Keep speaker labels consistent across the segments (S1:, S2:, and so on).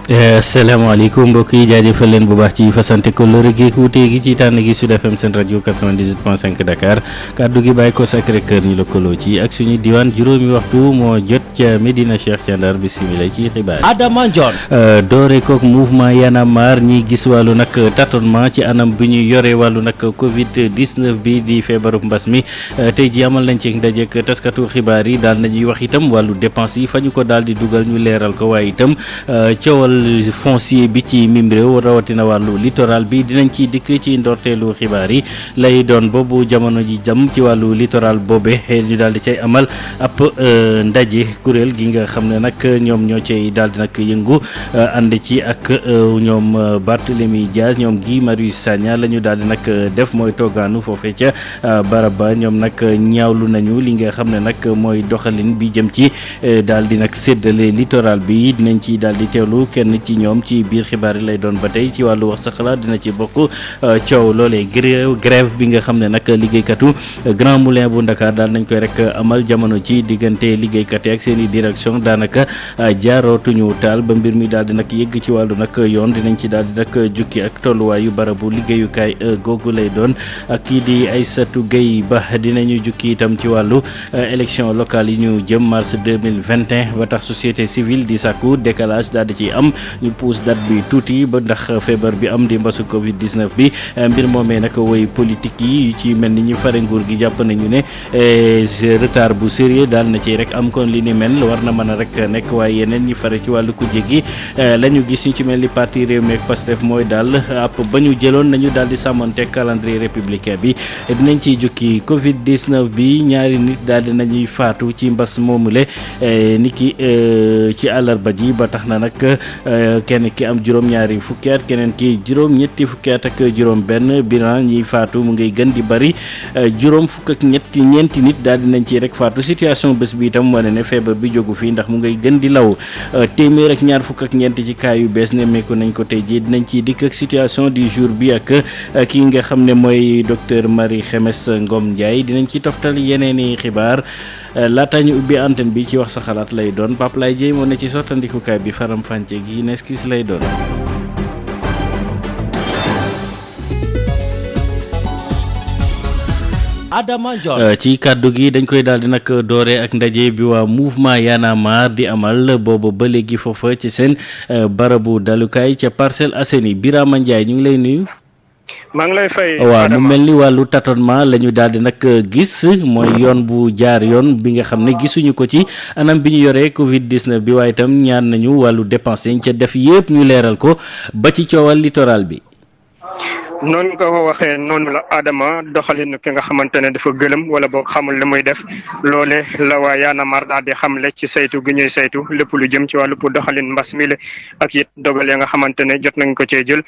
S1: asalaamaaleykum mbokk yi jaajëfal leen bu baax ci fasante kóllëre gi wuute gi ci tànn gi Sud FM seen rajo 98.5 Dakar kaddu gi bàyyi ko Sacré-Cœur ñu lëkkaloo ci ak suñu diwaan juróomi waxtu moo jot ca Medina Cheikh ca Ndar bisimilah ci xibaar
S2: Adama Ndione
S1: doore kook mouvement Y'en a marre ñi gis wàllu nag tâtonnement ci anam bi ñu yore wàllu nag Covid 19 bi di feebaru mbas mi tey ji amal nañ ci ndajek taskatu xibaar yi daal nañuy wax itam wàllu dépense yi fa ñu ko daal di dugal ñu leeral ko waaye itam coowal foncier bi ci mim réew rawatina wàllu littoral bi dinañ ci dikk ci ndorteelu xibaar yi lay doon boobu jamono ji jam ci wàllu littoral boobe ñu daal di cay amal ab ndaje kuréel gi nga xam ne nag ñoom ñoo cay daal di nag yëngu ànd ci ak ñoom Barthélémy Dias ñoom Guy Marius Sagna la ñu daal di nag def mooy toogaanu foofee ca barab ba ñoom nag ñaawlu nañu li nga xam ne nag mooy doxalin bi jëm ci daal di nag séddale littoral bi dinañ ci daal di teewlu kenn ci ñoom ci biir xibaar yi lay doon ba tey ci wàllu wax sa xalaat dina ci bokk coow loolee grève bi nga xam ne nag liggéeykatu Grand Moulin bu Ndakaar daal nañ koy rek amal jamono ci diggante liggéeykat yi ak seen i direction daanaka jaarootuñu taal ba mbir mi daal di nag yëgg ci wàllu nag yoon dinañ ci daal di nag jukki ak tolluwaayu barabu liggéeyukaay googu lay doon ak kii di Aïssatou Gueye Ba dinañu jukki itam ci wàllu élection locale yi ñu jëm mars 2021 ba tax société civile di sàkku décalage daal di ci am ñu pousse date bi tuuti ba ndax feebar bi am di mbasu Covid 19 bi mbir moomee nag woy politique yi ci mel ni ñu fare nguur gi jàpp nañu ne retard bu sérieux daal na ci rek am kon li ni mel war na mën a rek nekk waaye yeneen ñi fare ci wàllu kujje gi la ñu gis ñu ci mel ni parti Rewmi ak Pastef mooy daal app ba ñu jëloon nañu daal di sàmmonte calendrier républicain bi dinañ ciy jukki Covid 19 bi ñaari nit daal di nañuy faatu ci mbas moomule ni ki ci àllarba ji ba tax na nag kenn ki am juróom-ñaari fukki at keneen ki juróom-ñetti fukki at ak juróom-benn bilan ñiy faatu mu ngay gën di bari juróom fukk ak ñeenti nit daal di nañ ci rek faatu situation bés bi itam wane ne feebar bi jógu fii ndax mu ngay gën di law téeméer ak ñaar fukk ak ñeent ci cas yu bees nemmeeku nañ ko tey jii dinañ ci dikk ak situation du jour bi ak kii nga xam ne mooy docteur Marie Khemesse Ngom Ndiaye dinañ ci toftal yeneeni xibaar laata ñu ubbi antenne bi ci wax sa xalaat lay doon Pape Lay Dieye moo ne ci sottandikukaay bi faram fànce gi neskis lay doon.
S2: Adama Ndione
S1: ci kàddu gi dañ koy daal di nag doore ak ndaje bi waa mouvement Y'en a marre di amal boobu ba léegi foofa ci seen barabu dalukaay ca Parcelles Assainies Birama Ndiaye ñu ngi lay nuyu.
S3: maa ngi lay fay.
S1: waaw mu mel ni wàllu tâtonnement la ñu daal di nag gis mooy yoon bu jaar yoon bi nga xam ne gisuñu ko ci anam bi ñu yoree Covid 19 bi waaye itam ñaan nañu wàllu dépense yi ñu ca def yépp ñu leeral ko ba ci coowal littoral bi.
S3: noonu nga ko waxee noonu la Adama doxalin ki nga xamante ne dafa gëlëm wala boog xamul li muy def loole la waa Y'en a marre daal di xamle ci saytu gi ñuy saytu lépp lu jëm ci wàllu doxalin mbas mi la ak it dogal ya nga xamante ne jot nañ ko cee jël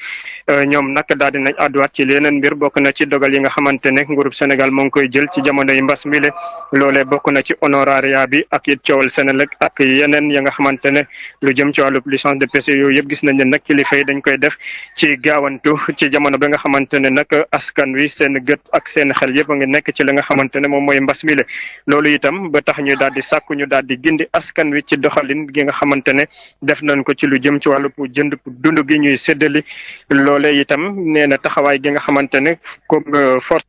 S3: ñoom nag daal di nañ àdduwaat ci leneen mbir bokk na ci dogal yi nga xamante ne nguurub Sénégal moo ngi koy jël ci jamono yi mbas mi la loolee bokk na ci honoraria bi ak it coowal Sénélec ak yeneen ya nga xamante ne lu jëm ci wàllu licence de pêche yooyu yëpp gis nañ ne nag kilifa yi dañ koy def ci gaawantu ci jamono bi nga xamante ne nag askan wi seen gët ak seen xel yëpp a ngi nekk ci li nga xamante ne moom mooy mbas mi la loolu itam ba tax ñu daal di sàkku ñu daal di gindi askan wi ci doxalin gi nga xamante ne def nañ ko ci lu jëm ci wàllu jënd dund gi ñuy séddali loolee itam nee na taxawaay gi nga xamante ne comme force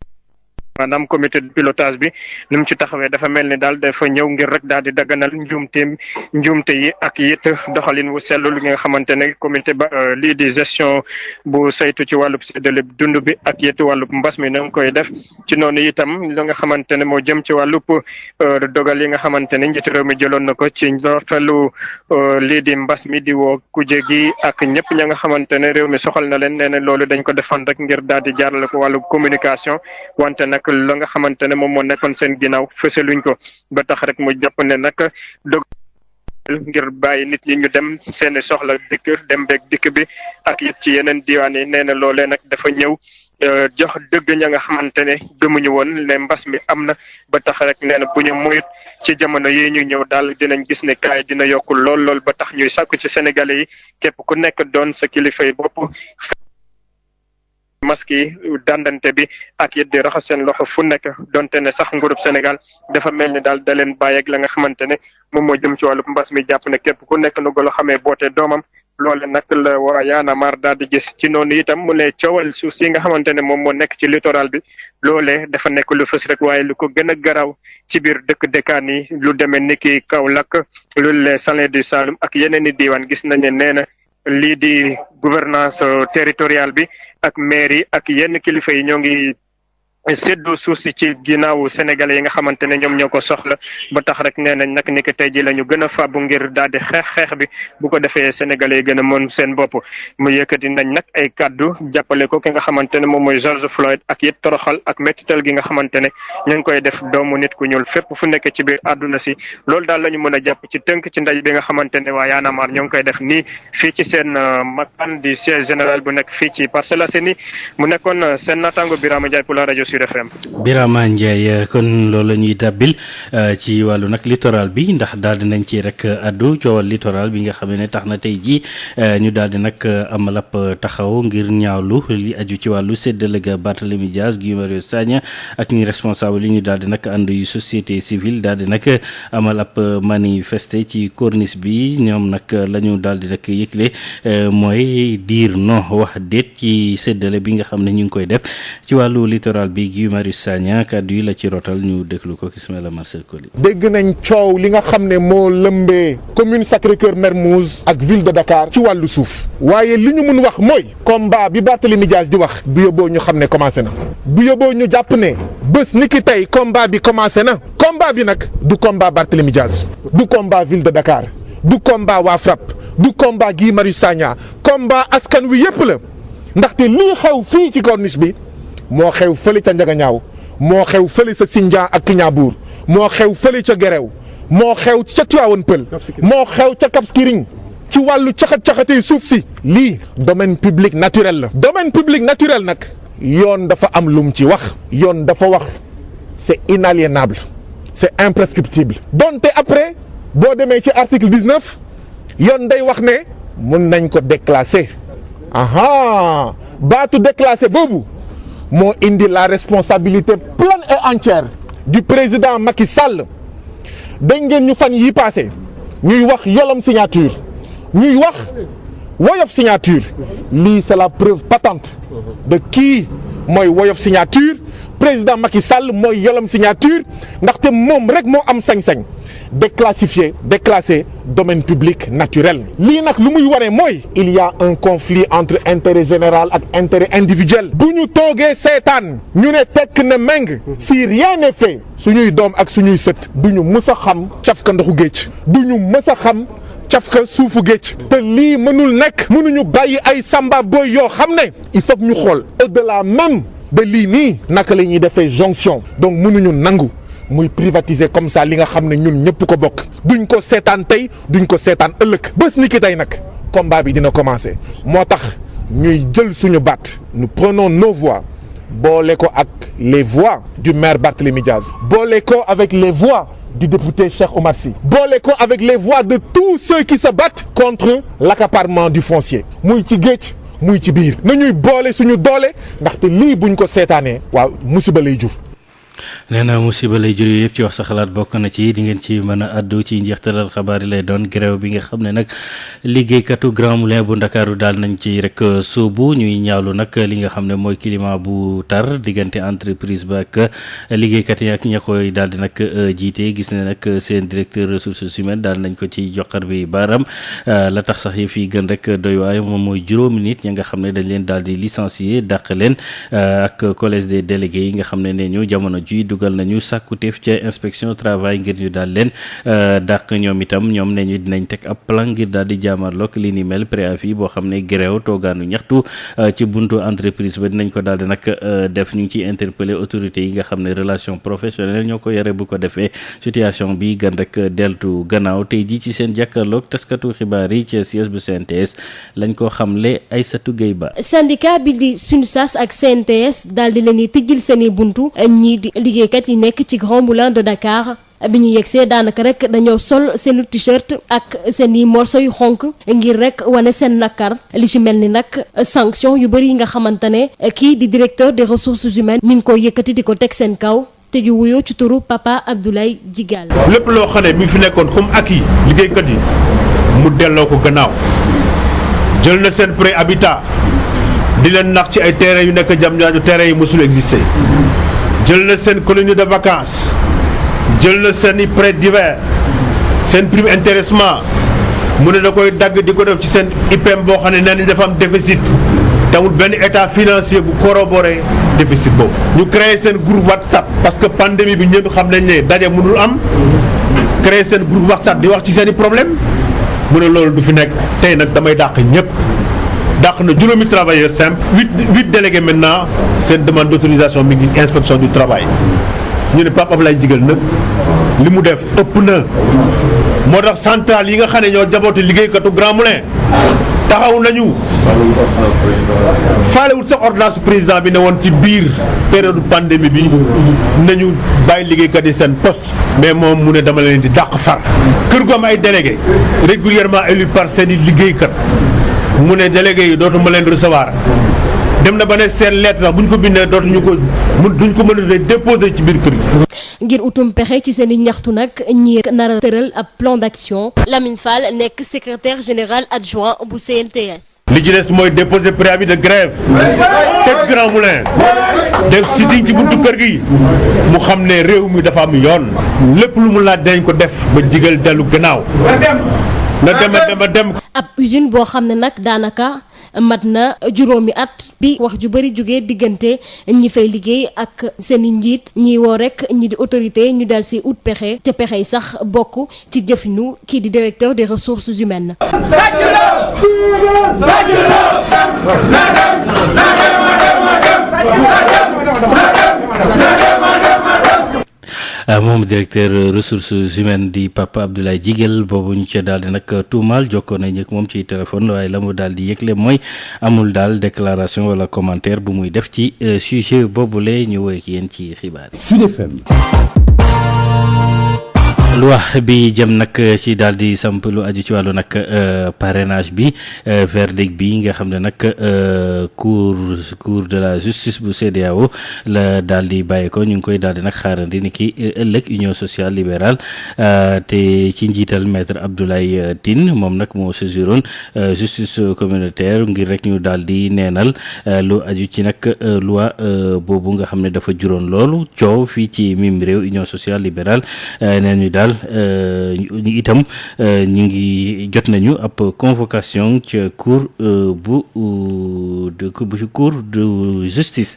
S3: maanaam comité de pilotage bi ni mu ci taxawee dafa mel ni daal dafa ñëw ngir rek daal di daganal njuumte yi ak it doxalin wu sellu li nga xamante ne comité ba lii di gestion bu saytu ci wàllub séddale dund bi ak it wàllub mbas mi na nga koy def ci noonu itam li nga xamante ne moo jëm ci wàllub dogal yi nga xamante ne njiitu réew mi jëloon na ko ci ndortelu lii di mbas mi di woo kuje gi ak ñëpp ña nga xamante ne réew mi soxal na leen nee na loolu dañ ko defoon rek ngir daal di jaarale ko wàllub communication wante nag la nga xamante ne moom moo nekkoon seen ginnaaw fësaluñ ko ba tax rek mu jàpp ne nag dog ngir bàyyi nit ñi ñu dem seeni soxla dikk dem beeg dikk bi ak it ci yeneen diwaan yi nee na loolee nag dafa ñëw jox dëgg ña nga xamante ne gëmuñu woon ne mbas mi am na ba tax rek nee na bu ñu muyut ci jamono yi ñu ñëw daal dinañ gis ne kaay dina yokku lool ba tax ñuy sàkku ci Sénégalais yi képp ku nekk doon sa kilifay bopp masque yi dandante bi ak it di raxas seen loxo fu nekk donte ne sax nguurub Sénégal dafa mel ni daal da leen bàyyeeg la nga xamante ne moom moo jëm ci wàllu mbas mi jàpp ne képp ku nekk nu golo xamee bootee doomam loole nag la waa Y'en a marre daal di gis ci noonu itam mu ne coowal suuf si nga xamante ne moom moo nekk ci littoral bi loole dafa nekk lu fës rek waaye lu ko gën a garaw ci biir dëkkaan yi lu demee ni ki Kaolack lu les Salins du Saloum ak yeneen i diiwaan gis nañ ne nee na lii di gouvernance territoriale bi ak maire yi ak yenn kilifa yi ñoo ngi séddoo suuf si ci ginnaawu sénégalais yi nga xamante ne ñoom ñoo ko soxla ba tax rek nee nañ nag ni que tey ji la ñu gën a fàbbu ngir daal di xeex bi bu ko defee sénégalais yi gën a mën seen bopp mu yëkkati nañ nag ay kaddu jàppale ko ki nga xamante ne moom mooy George Floyd ak it toroxal ak mettital gi nga xamante ne ñu ngi koy def doomu nit ku ñuul fépp fu nekk ci biir àdduna si loolu daal la ñu mën a jàpp ci tënk ci ndaj bi nga xamante ne waa Y'en a marre ñoo ngi koy def nii fii ci seen makaan di siège général bu nekk fii ci Parcelles Assainies mu nekkoon seen naataango Birama Ndiaye pour la rajo Sud FM.
S1: Birama Ndiaye kon loolu la ñuy dàbbil ci wàllu nag littoral bi ndax daal di nañ ci rek addu coowal littoral bi nga xam ne tax na tey jii ñu daal di nag amal ab taxaw ngir ñaawlu li aju ci wàllu séddale ga Barthélémy Dias Guy Marius Sagna ak ñi responsable yi ñu daal di nag ànd yu société civile daal di nag amal ab manifester ci corniche bi ñoom nag la ñu daal di nag yëgle mooy diir non wax déet ci séddale bi nga xam ne ñu ngi koy def ci wàllu littoral bi Guy Marius Sagna kàddu yi la ci rotal ñu déglu ko Ismaïla Marcel Coly.
S4: dégg nañ coow li nga xam ne moo lëmbee commune Sacré-Cœur Mermoz ak ville de Dakar ci wàllu suuf waaye li ñu mun wax mooy combat bi Barthélémy Dias di wax bu yóbboo ñu xam ne commencé na bu yóbboo ñu jàpp ne bés ni ki tey combat bi commencé na combat bi nag du combat Barthélémy Dias du combat ville de Dakar du combat waa FRAPP du combat Guy Marius Sagna combat askan wi yépp la ndaxte lii xew fii ci corniche bi moo xew fële ca Njagañaaw moo xew fële sa Sindian ak Kiñaabuur moo xew fële ca Gerew moo xew ca Tivaouane Peulh moo xew ca Cap Skirring ci wàllu caxat-caxatee suuf si lii domaine public naturel la domaine public naturel nag yoon dafa am lum ci wax yoon dafa wax c'est inaliénable c'est imprescriptible donte après boo demee ci article 19 yoon day wax ne mun nañ ko déclasser aha baatu déclasser boobu moo indi la responsabilité pleine et entière du président Macky Sall dégg ngeen ñu fan yi passé ñuy wax yolom signature ñuy wax woyof signature lii c'est la preuve patente de kii mooy woyof signature président Macky Sall mooy yolom signature ndaxte moom rek moo am sañ-sañ déclasser domaine public naturel lii nag lu muy waree mooy il y a un conflit entre intérêt général ak intérêt individuel bu ñu toogee seetaan ñu ne tekk na méng si rien n'est fait suñuy doom ak suñuy sët du ñu mës a xam cafka ndoxu géej du ñu mës a xam cafka suufu géej te lii mënul nekk mënuñu bàyyi ay samba boy yoo xam ne il faut que ñu xool au-delà même de lii nii naka la ñuy defee jonction donc mënuñu nangu muy privatiser comme ça li nga xam ne ñun ñëpp ko bokk duñ ko seetaan tey duñ ko seetaan ëllëg bés ni ki tey nag combat bi dina commencer moo tax ñuy jël suñu baat nous prenons nos voix boole ko ak les voix du maire Barthélémy Dias boole ko avec les voix du député Cheikh Oumar Sy boole ko avec les voix de tous ceux qui se battent contre l'accaparement du foncier muy ci géej muy ci biir nañuy boole suñu doole ndaxte lii buñ ko seetaanee waaw musiba lay jur.
S1: nee na musiba lay jur yëpp ci wax sa xalaat bokk na ci di ngeen ci mën a addu ci njeextalal xabaar yi lay doon grève bi nga xam ne nag liggéeykatu Grand Moulin bu Ndakaaru daal nañ ci rek sóobu ñuy ñaawlu nag li nga xam ne mooy climat bu tar diggante entreprise ba ak liggéeykat yi ak ña koy daal di nag jiite gis ne nag seen directeur ressources humaines daal nañ ko ci joxar bi baaram la tax sax yi fii gën rek doy waay moom mooy juróomi nit ña nga xam ne dañ leen daal di licencier dàq leen ak collège des délégués yi nga xam ne ne ñu jamono ji dugal nañu sàkkuteef ca inspection travail ngir ñu daal leen dàq ñoom itam ñoom ne ñu dinañ teg ab plan ngir daal di jaamarloog li ni mel préavis boo xam ne grève toogaanu ñaxtu ci buntu entreprise ba dinañ ko daal di nag def ñu ngi ciy interpeller autorités yi nga xam ne relation professionnelle ñoo ko yore bu ko defee situation bi gën rek deltu gannaaw tey ji ci seen jàkkaarloog taskatu xibaar yi ci siège bu CNTS lañ ko xamle Aïssatou Gueye Ba.
S5: syndicat bi di SUNSAS ak CNTS daal di leen di tijjil seeni buntu ñii di liggéeykat yi nekk ci Grand Moulin de Dakar bi ñu yegsee daanaka rek dañoo sol seen t-shirt ak seen i morceau yu xonk ngir rek wane seen nakar li ci mel ni nag sanction yu bëri yi nga xamante ne kii di directeur des ressources humaines mi ngi ko yëkkati di ko teg seen kaw te ju wuyoo ci turu Papa Abdoulaye Djigal.
S6: lépp loo xam ne mi ngi fi nekkoon comme acquis liggéeykat yi mu delloo ko gannaaw jël na seen prêt habitat di leen nax ci ay terrain yu nekk Diamniadio terrain yi mësul exister jël na seen colonie de vacances jël na seen i prêt d'hiver seen prime intéressement mu ne da koy dagg di ko def ci seen IPM boo xam ne nee nañ dafa am déficit tamul benn état financier bu corroboré déficit boobu. ñu créé seen groupe WhatsApp parce que pandémie bi ñëpp xam nañ ne daje mënul am créé seen groupe WhatsApp di wax ci seen i problème mu ne loolu du fi nekk tey nag damay dàq ñëpp. dàq na juróomi travailleurs simples huit délégués maintenant seen demande d'autorisation mi ngi inspection du travail ñu ne Pape Abdoulaye Djigal nag li mu def ëpp na moo tax centrale yi nga xam ne ñoo jaboote liggéeykatu Grand Moulin taxaw nañu faalewul sax ordonnance président bi ne woon ci biir période pandémie bi nañu bàyyi liggéeykat yi seen poste mais moom mu ne dama leen di dàq far kër gu am ay délégués régulièrement élu par seen i liggéeykat mu ne délégué yi dootuma leen recevoir dem na ba ne seen lettre sax bu ñu ko bindee duñ ko mën a déposer ci biir kër gi.
S5: ngir utum pexe ci seen i ñaxtu nag ñi nar a tëral ab plan d'action. Lamine Fall nekk secrétaire général adjoint bu CNTS.
S6: li ci des mooy déposer préavis de grève teg Grand Moulin def sitting ci buntu kër gi mu xam ne réew mi dafa am yoon lépp lu mu laaj dañ ko def ba Djigal dellu gannaaw na dem.
S5: ab usine boo xam ne nag daanaka mat na juróomi at bi wax ju bari jóge diggante ñi fay liggéey ak seen i njiit ñi woo rek ñi di autorité ñu dal si ut pexe te pexe yi sax bokk ci jëfinu kii di directeur des ressources humaines.
S1: moom directeur ressources humaines di Papa Abdoulaye Djigal boobu ñu ca daal di nag tuumaal jokkoo nañ ak moom ci téléphone waaye la mu daal di yëgle mooy amul daal déclaration wala commentaire bu muy def ci sujet boobule ñu woy ak yéen ci xibaar yi.
S2: Sud FM.
S1: loi bi jëm nag ci daal di samp lu aju ci wàllu nag parrainage bi verdict bi nga xam ne nag cour de la justice bu CEDEAO la daal di bàyyi ko ñu ngi koy daal di nag xaarandi ni ki ëllëg union sociale libérale te ci njiital maître Abdoulaye Tine moom nag moo saisiroon justice communautaire ngir rek ñu daal di neenal lu aju ci nag loi boobu nga xam ne dafa juróon loolu coow fii ci mim réew union sociale libérale neen ñu daal ñu itam ñu ngi jot nañu ab convocation ca cour cour de justice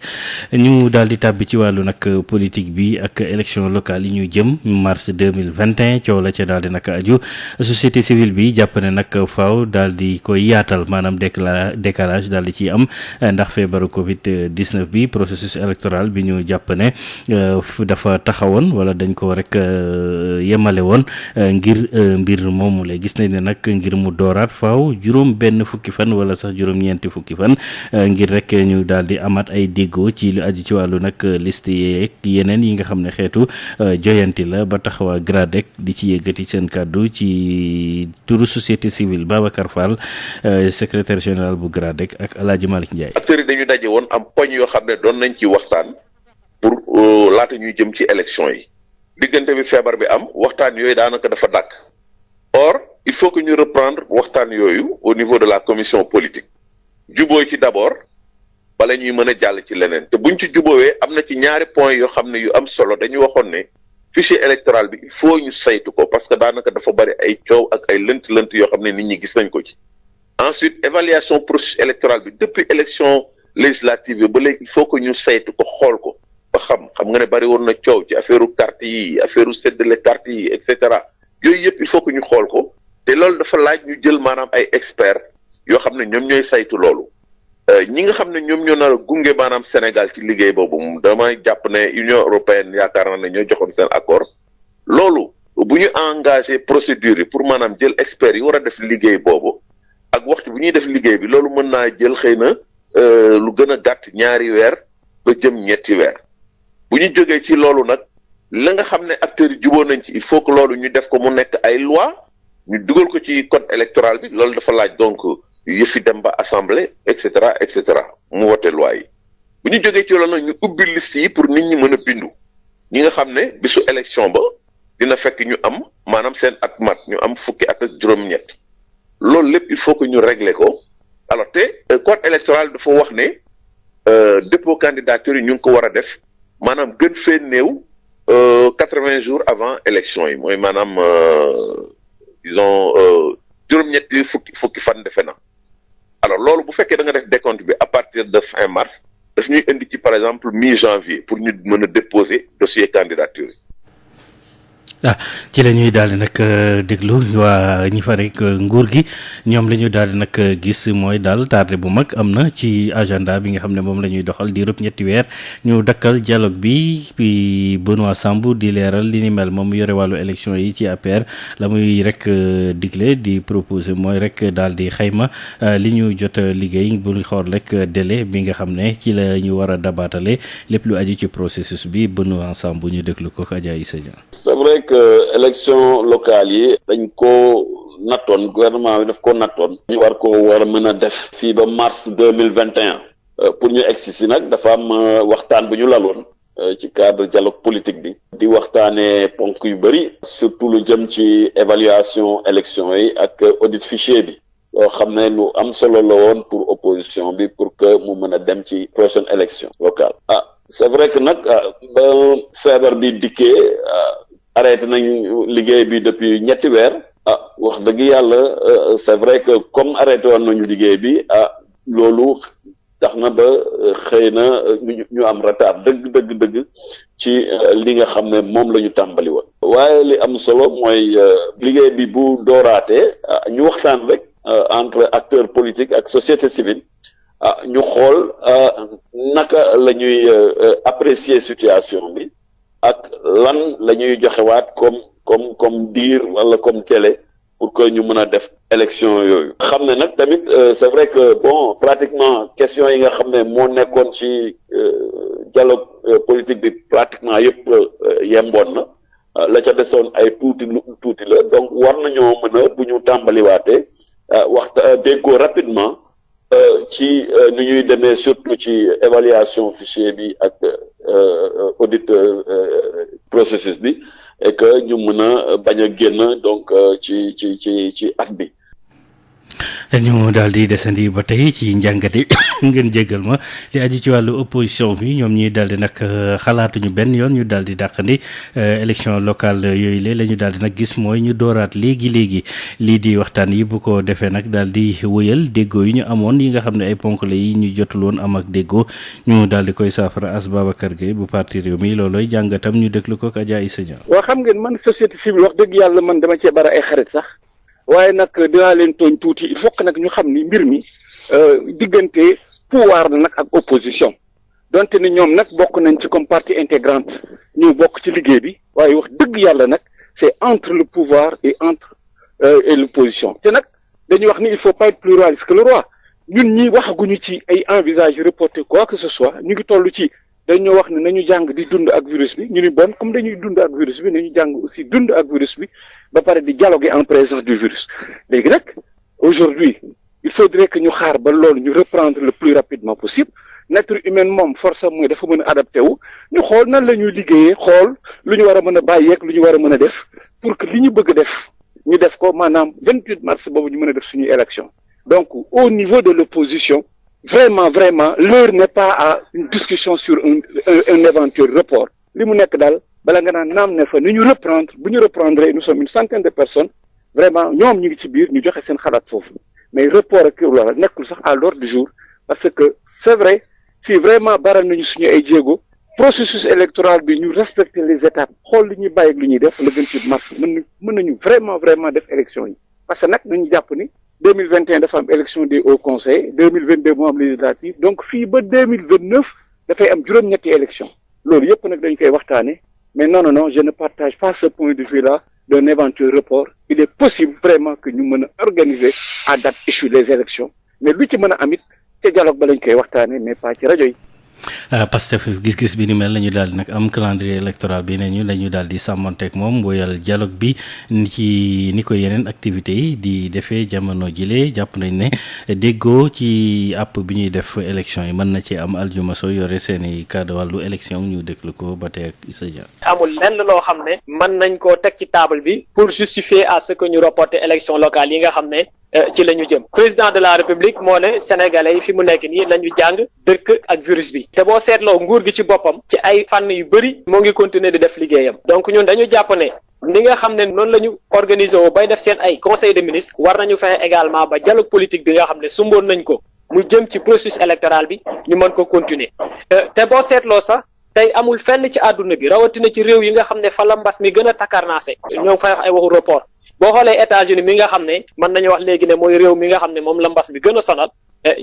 S1: ñu daal di tàbbi ci wàllu nag politique bi ak élection locale yi ñu jëm mars 2021 coow la ca daal di nag aju société civile bi jàpp ne nag faaw daal di koy yaatal maanaam décalage daal di ciy am ndax feebaru Covid 19 bi processus électoral bi ñu jàpp ne dafa taxawoon wala dañ ko rek yemale woon ngir mbir moomu la gis nañ ne nag ngir mu dooraat faaw juróom benn fukki fan wala sax juróom-ñeenti fukki fan ngir rek ñu daal di amaat ay déggoo ci lu aju ci wàllu nag liste yeeg yeneen yi nga xam ne xeetu joyanti la ba taxawaa GRADEC di ci yëggati seen kàddu ci turu société civile Babacar Fall secrétaire général bu GRADEC ak El Hadj Malick Ndiaye.
S7: acteurs yi dañu daje woon am poñ yoo xam ne doon nañ ci waxtaan pour laata ñuy jëm ci élection yi. diggante bi feebar bi am waxtaan yooyu daanaka dafa dàkk or il faut que ñu reprendre waxtaan yooyu au niveau de la commission politique juboo ci d'abord bala ñuy mën a jàll ci leneen te buñ ci jubóowee am na ci ñaari points yoo xam ne yu am solo dañu waxoon ne fichier électoral bi il faut ñu saytu ko parce que daanaka dafa bari ay coow ak ay lënt-lënt yoo xam ne nit ñi gis nañ ko ci. ensuite évaluation processus électoral bi depuis élection législative bi ba léegi il faut que ñu saytu ko xool ko. ba xam nga ne bari woon na coow ci affaire carte yi affaire séddale carte yi et cetera yooyu yëpp il faut que ñu xool ko te loolu dafa laaj ñu jël maanaam ay experts yoo xam ne ñoom ñooy saytu loolu ñi nga xam ne ñoom ñoo nar a gunge maanaam Sénégal ci liggéey boobu damay jàpp ne Union européenne yaakaar naa ne ñoo joxoon seen accord loolu bu ñu engagé procédure yi pour maanaam jël experts yi war a def liggéey boobu ak waxtu bu ñuy def liggéey bi loolu mën naa jël xëy na lu gën a gàtt ñaari weer ba jëm ñetti weer. bu ñu jógee ci loolu nag la nga xam ne acteurs yi juboo nañ ci il faut que loolu ñu def ko mu nekk ay loi ñu dugal ko ci code électoral bi loolu dafa laaj donc yëfi dem ba assemblée et cetera mu wote loi yi bu ñu jógee ci loolu nag ñu ubbi liste yi pour nit ñi mën a bindu ñi nga xam ne bisu élection ba dina fekk ñu am maanaam seen at mat ñu am fukki at ak juróom-ñett loolu lépp il faut que ñu régler ko électoral dafa wax ne dépôt candidature yi ñu ngi ko war a def maanaam gën fee néew 80 jours avant élection yi mooy maanaam disons juróom-ñetti fukki fan defe na alors loolu bu fekkee da nga def décompte bi à partir de fin mars daf ñuy indi ci par exemple mi-janvier pour ñu mën a déposer dossier candidature yi.
S1: ci la ñuy daal di nag déglu waa ñi fa rek nguur gi ñoom la ñu daal di nag gis mooy daal tardé bu mag am na ci agenda bi nga xam ne moom la ñuy doxal di rëpp ñetti weer ñu dakkal dialogue bi Benoît Sambou di leeral li ni mel moom mu yore wàllu élection yi ci APR la muy rek digle di proposer mooy rek daal di xayma li ñu jot liggéey bu ñu xool rek délai bi nga xam ne ci la ñu war a dabaatale lépp lu aju ci processus bi Benoît Sambou ñu déglu ko Adja Issa Dia.
S8: C'est vrai que élection locale yi dañ ko nattoon gouvernement bi daf ko nattoon ñu war a mën a def fii ba mars 2021 pour ñu egsi si nag dafa am waxtaan bu ñu laloon ci cadre dialogue politique bi di waxtaanee ponk yu bëri surtout lu jëm ci évaluation élection yi ak audit fichier bi loo xam ne lu am solo la woon pour opposition bi pour que mu mën a dem ci prochaine élection locale c'est vrai que nag ba feebar bi dikkee arrêté nañu liggéey bi depuis ñetti weer wax dëgg yàlla c'est vrai que comme arrêté woon nañu liggéey bi loolu tax na ba xëy na ñu am retard dëgg ci li nga xam ne moom la ñu tàmbali woon waaye li am solo mooy liggéey bi bu dooraatee ñu waxtaan rek entre acteurs politiques ak société civile ñu xool naka la ñuy apprécier situation bi ak lan la ñuy joxewaat comme diir wala comme délai pour que ñu mën a def élection yooyu xam ne nag tamit c'est vrai que bon pratiquement question yi nga xam ne moo nekkoon ci dialogue politique bi pratiquement yëpp yemboon na la ca desoon ay tuuti la donc war nañoo mën a bu ñu tàmbaliwaatee déggoo rapidement ci nu ñuy demee surtout ci évaluation fichier bi ak audit processus bi et que ñu mën a bañ a génn donc ci at bi.
S1: ñu daal di desandi ba tey ci njàngate ngeen jéggal ma li aju ci wàllu opposition bi ñoom ñuy daal di nag xalaatuñu benn yoon ñu daal di dàqandi élection locale yooyu la ñu daal di nag gis mooy ñu dooraat léegi lii di waxtaan yi bu ko defee nag daal di wëyal déggoo yi ñu amoon yi nga xam ne ay ponk la yi ñu jotul woon am ak déggoo ñu daal di koy saafara As Babacar Gueye bu parti Rewmi loolooy jàngatam ñu déglu ko ak Adja Issa Dia.
S9: waaw xam ngeen man société civile wax dëgg yàlla man dama cee bari ay xarit sax. waaye nag dinaa leen tooñ tuuti il faut que nag ñu xam ni mbir mi diggante pouvoir na nag ak opposition donte ni ñoom nag bokk nañ ci comme partie intégrante ñu bokk ci liggéey bi waaye wax dëgg yàlla nag c'est entre le pouvoir et l'opposition te nag dañuy wax ni il faut pas être plus royaliste que le roi ñun ñi waxaguñu ci ay envisage reporter quoi que ce soit ñu ngi toll ci dañoo wax ne nañu jàng di dund ak virus bi ñu ni bon comme dañuy dund ak virus bi nañu jàng aussi dund ak virus bi ba pare di dialoguer en présence du virus léegi nag aujourd'hui il faudrait que ñu xaar ba loolu ñu reprendre le plus rapidement possible nature humaine moom force mooy dafa mën a adapté wu ñu xool nan la ñuy liggéeyee xool lu ñu war a mën a bàyyeeg lu ñu war a mën a def pour que li ñu bëgg def ñu def ko maanaam 28 mars boobu ñu mën a def suñuy élection donc au niveau de l'opposition vraiment l'heure n'est pas à une discussion sur un éventuel report li mu nekk daal bala nga naan naam ne fa ni ñu reprendre bu ñu reprendre nous sommes une centaine de personnes vraiment ñoom ñu ngi ci biir ñu joxe seen xalaat foofu mais report ak loolu nekkul sax à l'ordre du jour parce que c'est vrai si vraiment baral nañu suñu ay jéego processus électoral bi ñu respecter les étapes xool li ñuy bàyyi ak lu ñuy def le 28 mars mën nañu vraiment def élection yi parce que nag nañu jàpp ni 2021 dafa am élection des hauts conseils 2022 moo am législative donc fii ba 2029 dafay am juróom-ñetti élection loolu yëpp nag dañ koy waxtaane mais non je ne partage pas ce point de vue là d'un éventuel report il est possible vraiment que ñu mën a organiser à date échue les élections mais lu ci mën a amit ca dialogue ba lañ koy waxtaane mais pas ci rajo yi.
S1: Pastef gis-gis bi ni mel lañu daal di nag am calendrier électoral bi ne ñu lañu daal di sàmmanteeg moom woyal dialogue bi ni ko yeneen activités yi di defee jamono jile jàpp nañ ne déggoo ci app bi ñuy def élection yi mën na ci am aljuma soo yore seen i cadre wàllu élection ñu déglu ko ba tey ak Issa Dia.
S10: amul lenn loo xam ne mën nañ koo teg ci table bi pour justifier à ce que ñu reporter élection locale yi nga xam ne ci la ñu jëm président de la république moo ne sénégalais yi fi mu nekk nii la ñu jàng dëkk ak virus bi te boo seetloo nguur gi ci boppam ci ay fànn yu bëri moo ngi continuer di def liggéeyam donc ñun dañu jàpp ne ni nga xam ne noonu la ñu organiser woo bay def seen ay conseil de ministre war nañu fexe également ba dialogue politique bi nga xam ne sumboon nañ ko mu jëm ci processus électoral bi ñu mën ko continuer te boo seetloo sax tey amul fenn ci àdduna bi rawatina ci réew yi nga xam ne fa la mbas mi gën a takkarnaase ñoo ngi fay wax ay waxu report boo xoolee États-Unis mi nga xam ne mën nañu wax léegi ne mooy réew mi nga xam ne moom la mbas mi gën a sonal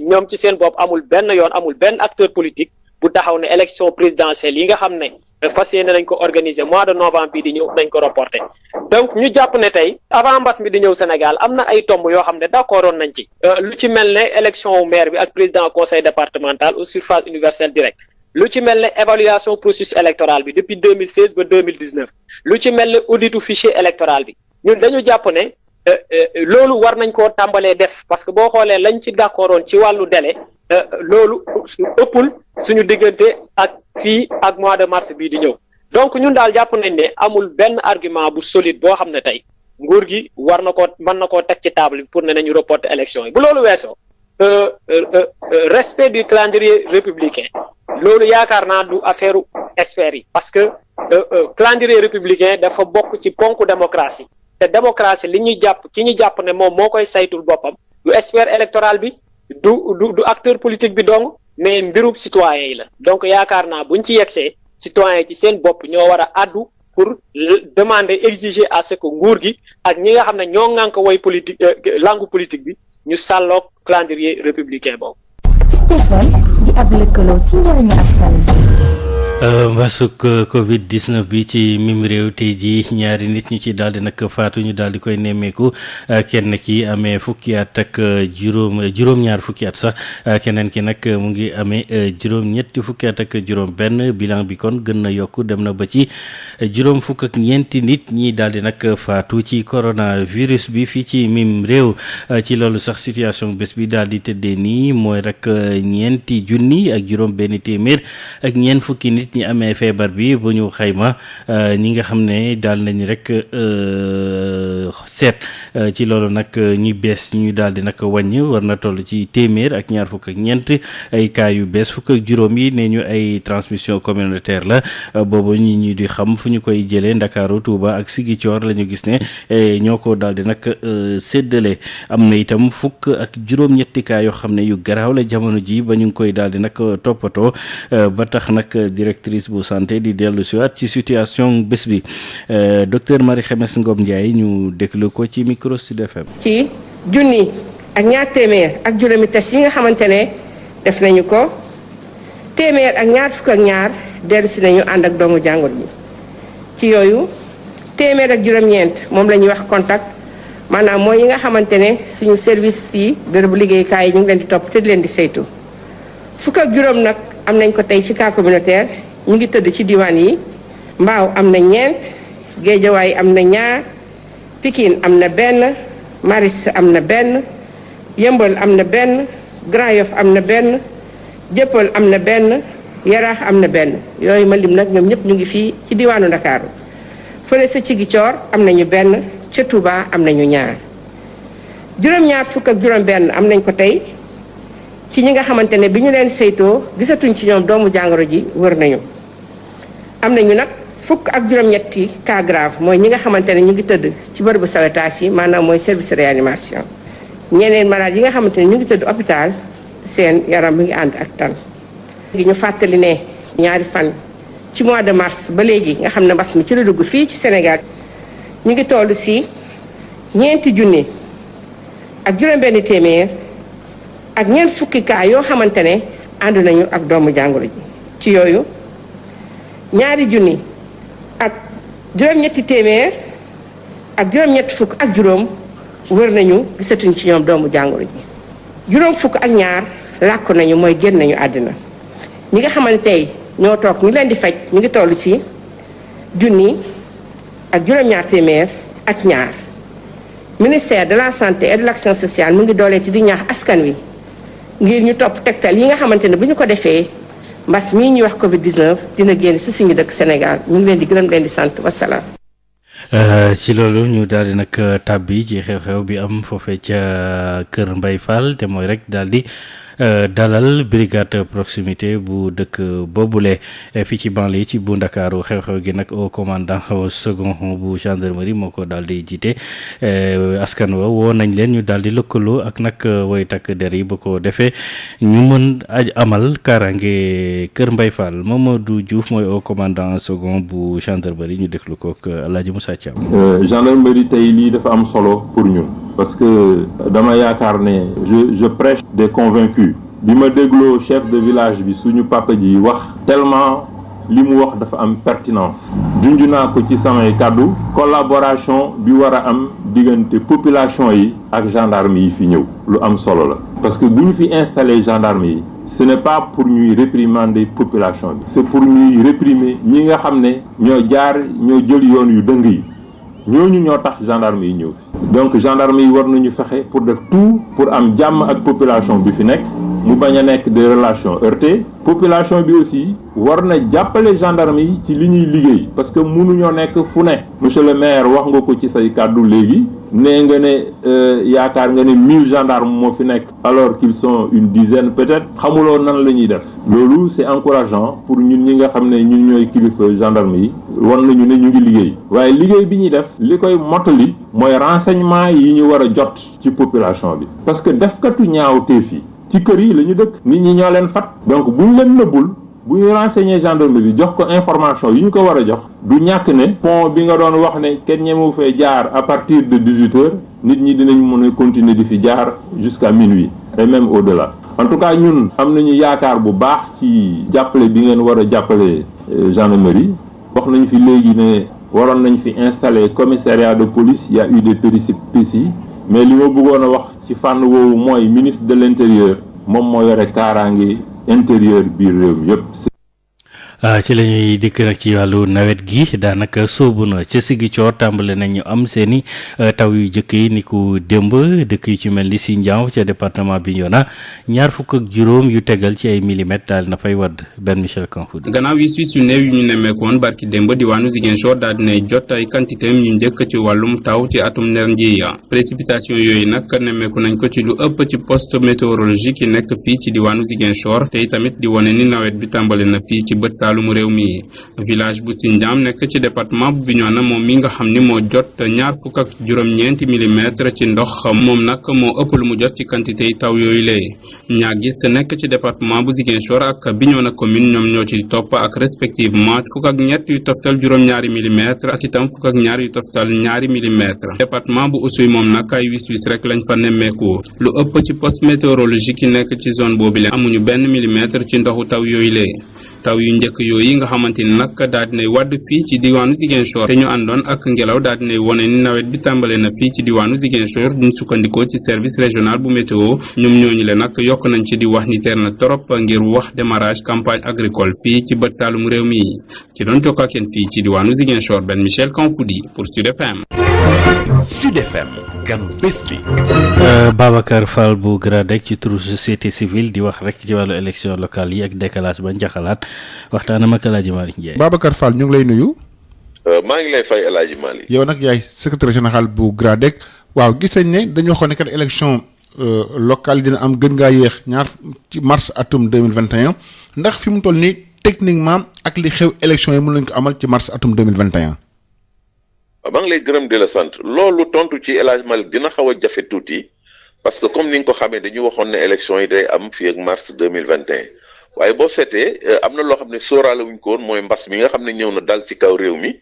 S10: ñoom ci seen bopp amul benn yoon amul benn acteur politique bu taxaw ne élection présidentielle yi nga xam ne fas yéene nañ ko organiser mois de novembre bi di ñëw nañ ko reporter donc ñu jàpp ne tey avant mbas mi di ñëw Sénégal am na ay tomb yoo xam ne d'accordoon nañ ci lu ci mel ne élection maire bi ak président conseil départemental au suffrage universel direct lu ci mel ne évaluation processus électoral bi depuis 2016 ba 2019 lu ci mel ne auditu fichier électoral bi ñun dañu jàpp ne loolu war nañ koo tàmbalee def parce que boo xoolee lañ ci d'accordoon ci wàllu délai loolu ëppul suñu diggante ak fii ak mois de mars bii di ñëw donc ñun daal jàpp nañ ne amul benn argument bu solide boo xam ne tey nguur gi war na koo mën na koo teg ci table bi pour ne nañu reporter élection yi bu loolu weesoo respect du calendrier républicain loolu yaakaar naa du affaire experts yi parce que calendrier républicain dafa bokk ci ponku démocratie te démocratie li ñuy jàpp ki ñu jàpp ne moom moo koy saytul boppam du expert électoral bi du acteur politique bi dong mais mbirum citoyen yi la donc yaakaar naa buñ ci yegsee citoyen ci seen bopp ñoo war a addu pour demander exiger à ce que nguur gi ak ñi nga xam ne ñoo ŋànk woy politique langue politique bi ñu sàlloog calendrier républicain boobu.
S11: Stéphane di ab lëkkaloo ci njëriñu askan
S1: mbasuk Covid 19 bi ci mim réew tey jii ñaari nit ñu ci daal di nag faatu ñu daal di koy nemmeeku kenn ki amee fukki at ak juróom-ñaar fukki at sax keneen ki nag mu ngi amee juróom-ñetti fukki at ak juróom-benn bilan bi kon gën na yokku dem na ba ci juróom fukk ak ñeenti nit ñi daal di nag faatu ci coronavirus bi fii ci mim réew ci loolu sax situation bés bi daal di tëddee nii mooy rek ñeenti junni ak juróom-benn téeméer ak ñeent fukki nit ñi amee feebar bi bu ñu xayma ñi nga xam ne daal nañ rek seet ci loolu nag ñi bees ñu daal di nag wàññ war na toll ci téeméer ak ñaar fukk ak ñeent ay cas yu bees fukk ak juróom yi ne ñu ay transmission communautaire la boobu ñi di xam fu ñu koy jëlee Ndakaaru Tuuba ak Sigicoor la ñu gis ne ñoo ko daal di nag séddale am na itam fukk ak juróom-ñetti cas yoo xam ne yu garaaw la jamono ji ba ñu ngi koy daal di nag toppatoo ba tax nag directrice bu santé di dellu siwaat ci situation bés bi docteur Marie Khemesse Ngom Ndiaye ñu déglu ko ci micro Sud FM.
S12: ci junni ak ñaar téeméer ak juróomi test yi nga xamante ne def nañu ko téeméer ak ñaar fukk ak ñaar dellu si nañu ànd ak doomu jàngoro ji ci yooyu téeméer ak juróom-ñeent moom la ñuy wax contact maanaam mooy yi nga xamante ne suñu service yi bërëbu liggéeykaay yi ñu ngi leen di topp te di leen di saytu fukk ak juróom nag am nañ ko tey ci cas communautaire ñu ngi tëdd ci diwaan yi Mbaaw am na ñeent Géejawaay am na ñaar Pikine am na benn Maris am na benn Yëmbal am na benn Grand Yoff am na benn Jëppal am na benn Yaraax am na benn yooyu ma lim nag ñoom ñëpp ñu ngi fii ci diwaanu Ndakaaru fële sa Ziguinchor am nañu benn ca Touba am nañu ñaar juróom-ñaar fukk ak juróom-benn am nañ ko tey ci ñi nga xamante ne bi ñu leen saytoo gisatuñ ci ñoom doomu jàngoro ji wër nañu am nañu nag fukk ak juróom-ñetti cas grave mooy ñi nga xamante ne ñu ngi tëdd ci bërëbu sawetaas yi maanaam mooy service réanimation ñeneen malade yi nga xamante ne ñu ngi tëdd hôpital seen yaram mi ngi ànd ak tan léegi ñu fàttali ne ñaari fan ci mois de mars ba léegi nga xam ne mbas mi ci la dugg fii ci Sénégal ñu ngi toll si ñeenti junni ak juróom-benn téeméer ak ñeent fukki cas yoo xamante ne ànd nañu ak doomu jàngoro ji ci yooyu ñaari junni ak juróom-ñetti téeméer ak juróom-ñetti fukk ak juróom wër nañu gisatuñ ci ñoom doomu jàngoro ji juróom fukk ak ñaar làkku nañu mooy génn nañu àddina ñi nga xamante tey ñoo toog ñu leen di faj ñu ngi toll ci junni ak juróom-ñaar téeméer ak ñaar ministère de la santé et de l'action sociale mu ngi doolee ci di ñaax askan wi ngir ñu topp tegtal yi nga xamante ne bu ñu ko defee mbas mii ñuy wax Covid 19 dina génn ci suñu dëkk Sénégal ñu ngi leen di gërëm leen di sant wasalaam.
S1: ci loolu ñu daal di nag tàbbi ci xew-xew bi am foofee ca Kër Mbaye Fall te mooy rek daal di dalal brigade proximité bu dëkk boobule fii ci banlieue ci bu Ndakaaru xew-xew gi nag au commandant second bu gendarmerie moo ko daal di jiite askan wa woo nañ leen ñu daal di lëkkaloo ak nag woy takk der yi ba ko defee ñu mën amal kaaraange Kër Mbaye Fall Mamadou Diouf mooy au commandant second bu gendarmerie ñu déglu ko ak El Hadj Moussa Thiam.
S13: gendarmerie tey lii dafa am solo pour ñun parce que dama yaakaar ne je prêche des convaincus. bi ma dégloo chef de village bi suñu papa ji wax tellement li mu wax dafa am pertinence junj naa ko ci samay kàddu collaboration bi war a am diggante population yi ak gendarme yi fi ñëw lu am solo la parce que bu ñu fi installé gendarme yi ce n'est pas pour ñuy réprimander population bi c'est pour ñuy réprimer ñi nga xam ne ñoo jël yoon yu dëng yi ñooñu ñoo tax gendarme yi ñëw fi donc gendarme yi war nañu fexe pour def tout pour am jàmm ak population bi fi nekk mu bañ a nekk des relations heurtées population bi aussi war na jàppale gendarme yi ci li ñuy liggéey parce que mënuñoo nekk fu ne monsieur le maire wax nga ko ci say kàddu léegi nee nga ne yaakaar nga ne 1000 gendarmes moo fi nekk alors qu'ils sont une dizaine peut-être xamuloo nan la ñuy def loolu c'est encourageant pour ñun ñi nga xam ne ñun ñooy kilifa gendarme yi war nañu ne ñu ngi liggéey waaye liggéey bi ñuy def li koy mottali mooy renseignement yi ñu war a jot ci population bi parce que defkatu ñaawteef yi ci kër yi la ñu dëkk nit ñi ñoo leen fat donc bu ñu leen nëbbul bu ñu renseigner gendarmerie jox ko information yi ñu ko war a jox du ñàkk ne pont bi nga doon wax ne kenn ñemewu fee jaar à partir de 18 heures nit ñi dinañ mën a continuer di fi jaar jusqu'à minuit et même au-delà en tout cas ñun am nañu yaakaar bu baax ci jàppale bi ngeen war a jàppale gendarmerie wax nañu fi léegi ne waroon nañ fi installer commissariat de police il y a eu des péripéties mais li ma bëggoon a wax ci fànn woowu mooy ministre de l'intérieur moom moo yore kaaraange intérieur biir réew mi yépp
S1: ci la ñuy dikk nag ci wàllu nawet gi daanaka sóobu na ca Ziguinchor tàmbale nañu am seeni taw yu jëkk yi ni ku démb dëkk yu ci mel ni Sindian ca département Bignona 25 yu tegal ci ay millimètres daal na fay wadd benn Michel Kanfoudi.
S14: gannaaw wis yu néew yu ñu nemmeekoon barki démb diwaanu Ziguinchor daal dinay jot ay quantité ñu njëkk ci wàllum taw ci atum ner nji précipitation yooyu nag nemmeeku nañ ko ci lu ëpp ci poste météorologique yi nekk fii ci diwaanu Ziguinchor te tamit di wane ni nawet bi tàmbale na fii ci bët saalumu réew mi village bu Sindiam nekk ci département bu Bignona moom mi nga xam ni moo jot 24 millimètres ci ndox moom nag moo ëpp lu mu jot ci quantité yi taw yooyu lee Niaguis nekk ci département bu Ziguinchor ak Bignona commune ñoom ñoo ci topp ak respectivement fukk ak ñett yu toftal juróom-ñaari millimètres ak itam fukk ak ñaar yu toftal ñaari millimètres département bu Oussouye moom nag ay wis rek lañ fa nemmeeku lu ëpp ci poste météorologique yi nekk ci zone boobu le amuñu benn millimètre ci ndoxu taw yooyu lee taw yu njëkk yooyu nga xamante ni nag daal dinay wadd fii ci diwaanu Ziguinchor te ñu àndoon ak ngelaw daal dinay wone ni nawet bi tàmbale na fii ci diwaanu Ziguinchor duñ sukkandikoo ci service régional bu météo ñoom ñooñu le nag yokk nañ ci di wax ni teer na torop ngir wax démarrage campagne agricole fii ci bët saalum réew mi ci doon jokkoo ak yéen fii ci diwaanu Ziguinchor Ben Michel Kanfoudi pour Sud FM.
S2: Sud FM ganu bés bi.
S1: Babacar Fall bu GRADEC ci turu société civile di wax rek ci wàllu élection locale yi ak décalage ba njaxalaat waxtaanam ak El Hadj Malick Ndiaye.
S4: Babacar Fall ñu ngi lay nuyu.
S7: maa ngi lay fay El Hadj Malick.
S4: yow nag yaay secrétaire général bu GRADEC waaw gis nañ ne dañu waxoon ne kat élection locale dina am gën ngaa yéex ñaar ci mars atum 2021 ndax fi mu toll nii techniquement ak li xew élection yi mën nañ ko amal ci mars atum 2021.
S7: maa ngi lay gërëm di la sant loolu tontu ci El Hadj Malick dina xaw a jafe tuuti parce que comme ni nga ko xamee dañu waxoon ne élection yi day am fii ak mars 2021 waaye boo seetee am na loo xam ne sóoraale wuñ ko woon mooy mbas mi nga xam ne ñëw na dal ci kaw réew mi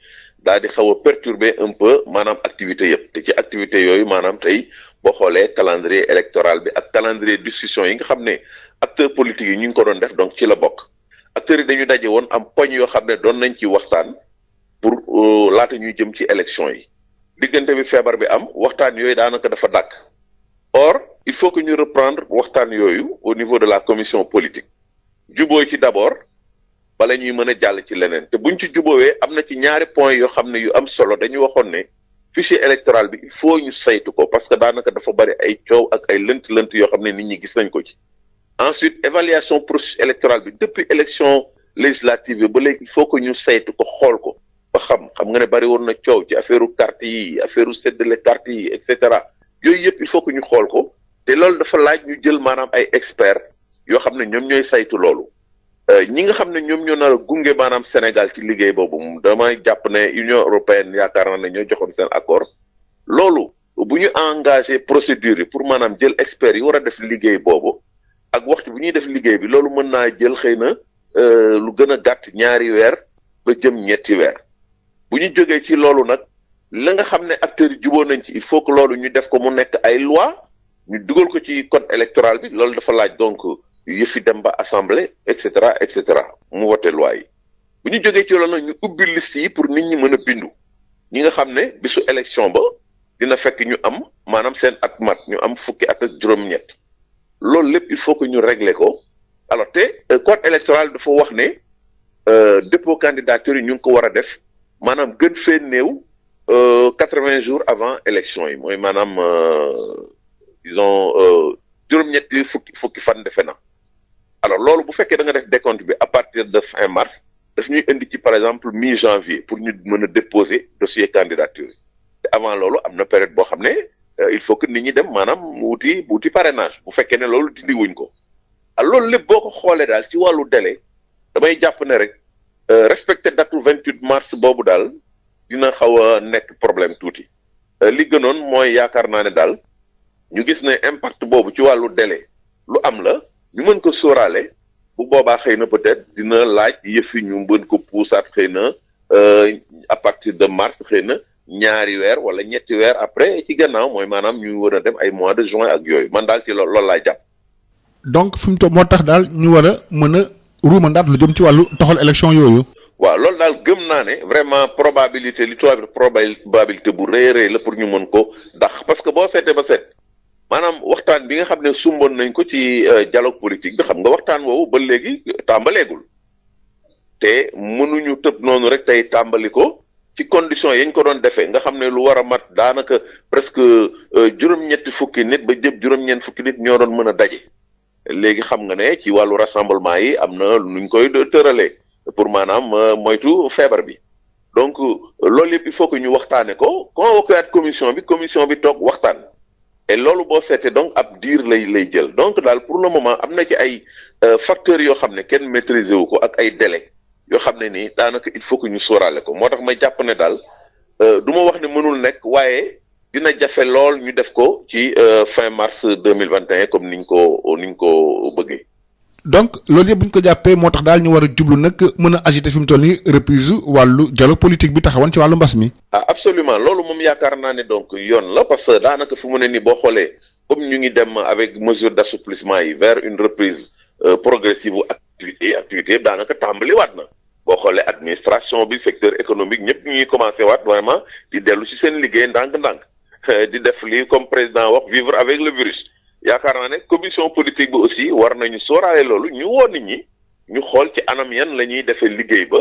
S7: daal di xaw a perturber un peu maanaam activité yëpp te ci activité yooyu maanaam tey boo xoolee calendrier électoral bi ak calendrier discussion yi nga xam ne acteurs politiques yi ñu ngi ko doon def donc ci la bokk acteurs yi dañu daje woon am poñ yoo xam ne doon nañ ci waxtaan pour laata ñuy jëm ci élection yi diggante bi feebar bi am waxtaan yooyu daanaka dafa dàkk or il faut que ñu reprendre waxtaan yooyu au niveau de la commission politique juboo ci d'abord bala ñuy mën a jàll ci leneen te buñ ci juboowee am na ci ñaari point yoo xam ne yu am solo dañu waxoon ne fichier électoral bi il faut ñu saytu ko parce que daanaka dafa bari ay coow ak ay lënt-lënt yoo xam ne nit ñi gis nañ ko ci ensuite évaluation processus électoral bi depuis élection législative bi ba léegi il faut que ñu saytu ko xool ko ba xam nga ne bari woon na coow ci affaire carte yi affaire séddale carte yi et cetera yooyu yëpp il faut que ñu xool ko te loolu dafa laaj ñu jël maanaam ay experts yoo xam ne ñoom ñooy saytu loolu ñi nga xam ne ñoom ñoo nar a gunge maanaam Sénégal ci liggéey boobu damay jàpp ne Union européenne yaakaar naa ne ñoo joxoon seen accord loolu bu ñu engagé procédure yi pour maanaam jël experts yi war a def liggéey boobu ak waxtu bu ñuy def liggéey bi loolu mën naa jël xëy na lu gën a gàtt 2 weer ba jëm 3 weer bu ñu jógee ci loolu nag la nga xam ne acteurs yi juboo nañ ci il faut que loolu ñu def ko mu nekk ay loi ñu dugal ko ci code électoral bi loolu dafa laaj donc yëfi dem ba assemblée et cetera mu wote loi yi bu ñu jógee ci loolu nag ñu ubbi liste yi pour nit ñi mën a bindu ñi nga xam ne bisu élection ba dina fekk ñu am maanaam seen at mat ñu am fukki at ak juróom-ñett loolu lépp il faut que ñu régler ko alors te code électoral dafa wax ne dépôt candidature yi ñu ngi ko war a def maanaam gën fee néew 80 jours avant élection yi mooy maanaam disons juróom-ñetti fukki fan defe na alors loolu bu fekkee da nga def décompte bi à partir de fin mars daf ñuy indi ci par exemple mi-janvier pour ñu mën a déposer dossier candidature yi te avant loolu am na période boo xam ne il faut que nit ñi dem maanaam wuti parrainage bu fekkee ne loolu dindi wuñ ko alors loolu lépp boo ko xoolee daal ci wàllu délai damay jàpp ne rek respecter datu 28 mars boobu daal dina xaw a nekk problème tuuti li gënoon mooy yaakaar naa ne daal ñu gis ne impact boobu ci wàllu délai lu am la ñu mën ko sóoraale bu boobaa xëy na peut-être dina laaj yëfi ñu mën ko puusaat xëy na à partir de mars xëy na 2 weer wala 3 weer après ci gannaaw mooy maanaam ñu war a dem ay mois de juin ak yooyu man daal ci loolu laay jàpp.
S15: donc fi mu toll moo tax daal ñu war a mën a ruumandaat lu jëm ci wàllu toxal élection yooyu.
S7: waaw loolu daal gëm naa ne vraiment probabilité li tubaab probabilité bu rëy la pour ñu mën ko dax parce que boo seetee ba seet maanaam waxtaan bi nga xam ne sumboon nañ ko ci dialogue politique bi xam nga waxtaan woowu ba léegi tàmbaleegul te mënuñu tëb noonu rek tey tàmbali ko ci condition yañ ko doon defee nga xam ne lu war a mat daanaka presque juróom-ñetti fukki nit ba jëm juróom-ñeent fukki nit ñoo doon mën a daje léegi xam nga ne ci wàllu rassemblement yi am na nuñ koy tëralee pour maanaam moytu feebar bi donc loolu yëpp il faut que ñu waxtaane ko convoqué at commission bi toog waxtaan et loolu boo seetee donc ab diir lay jël donc daal pour le moment am na ci ay facteurs yoo xam ne kenn maîtriser wu ko ak ay délais yoo xam ne nii daanaka il faut que ñu sóoraale ko moo tax may jàpp ne daal du ma wax ne mënul nekk waaye dina jafe lool ñu def ko ci fin mars 2021 comme niñ ko bëggee.
S15: donc loolu yëpp bu ñu ko jàppee moo tax daal ñu war a jublu nag mën a agiter fi mu toll nii reprise wàllu dialogue politique bi taxawoon ci wàllu mbas mi.
S7: Absolument loolu moom yaakaar naa ne donc yoon la parce que daanaka fu mu ne nii boo xoolee comme ñu ngi dem avec mesure d'assouplissement yi vers une reprise progressive activité yëpp daanaka tàmbaliwaat na boo xoolee administration bi secteur économique ñëpp ñu ngi commencé waat vraiment di dellu ci seen liggéey ndànk-ndànk di def li comme président wax vivre avec le virus. yaakaar naa ne commission politique bi aussi war nañu sóoraale loolu ñu woo nit ñi ñu xool ci anam yan la ñuy defee liggéey ba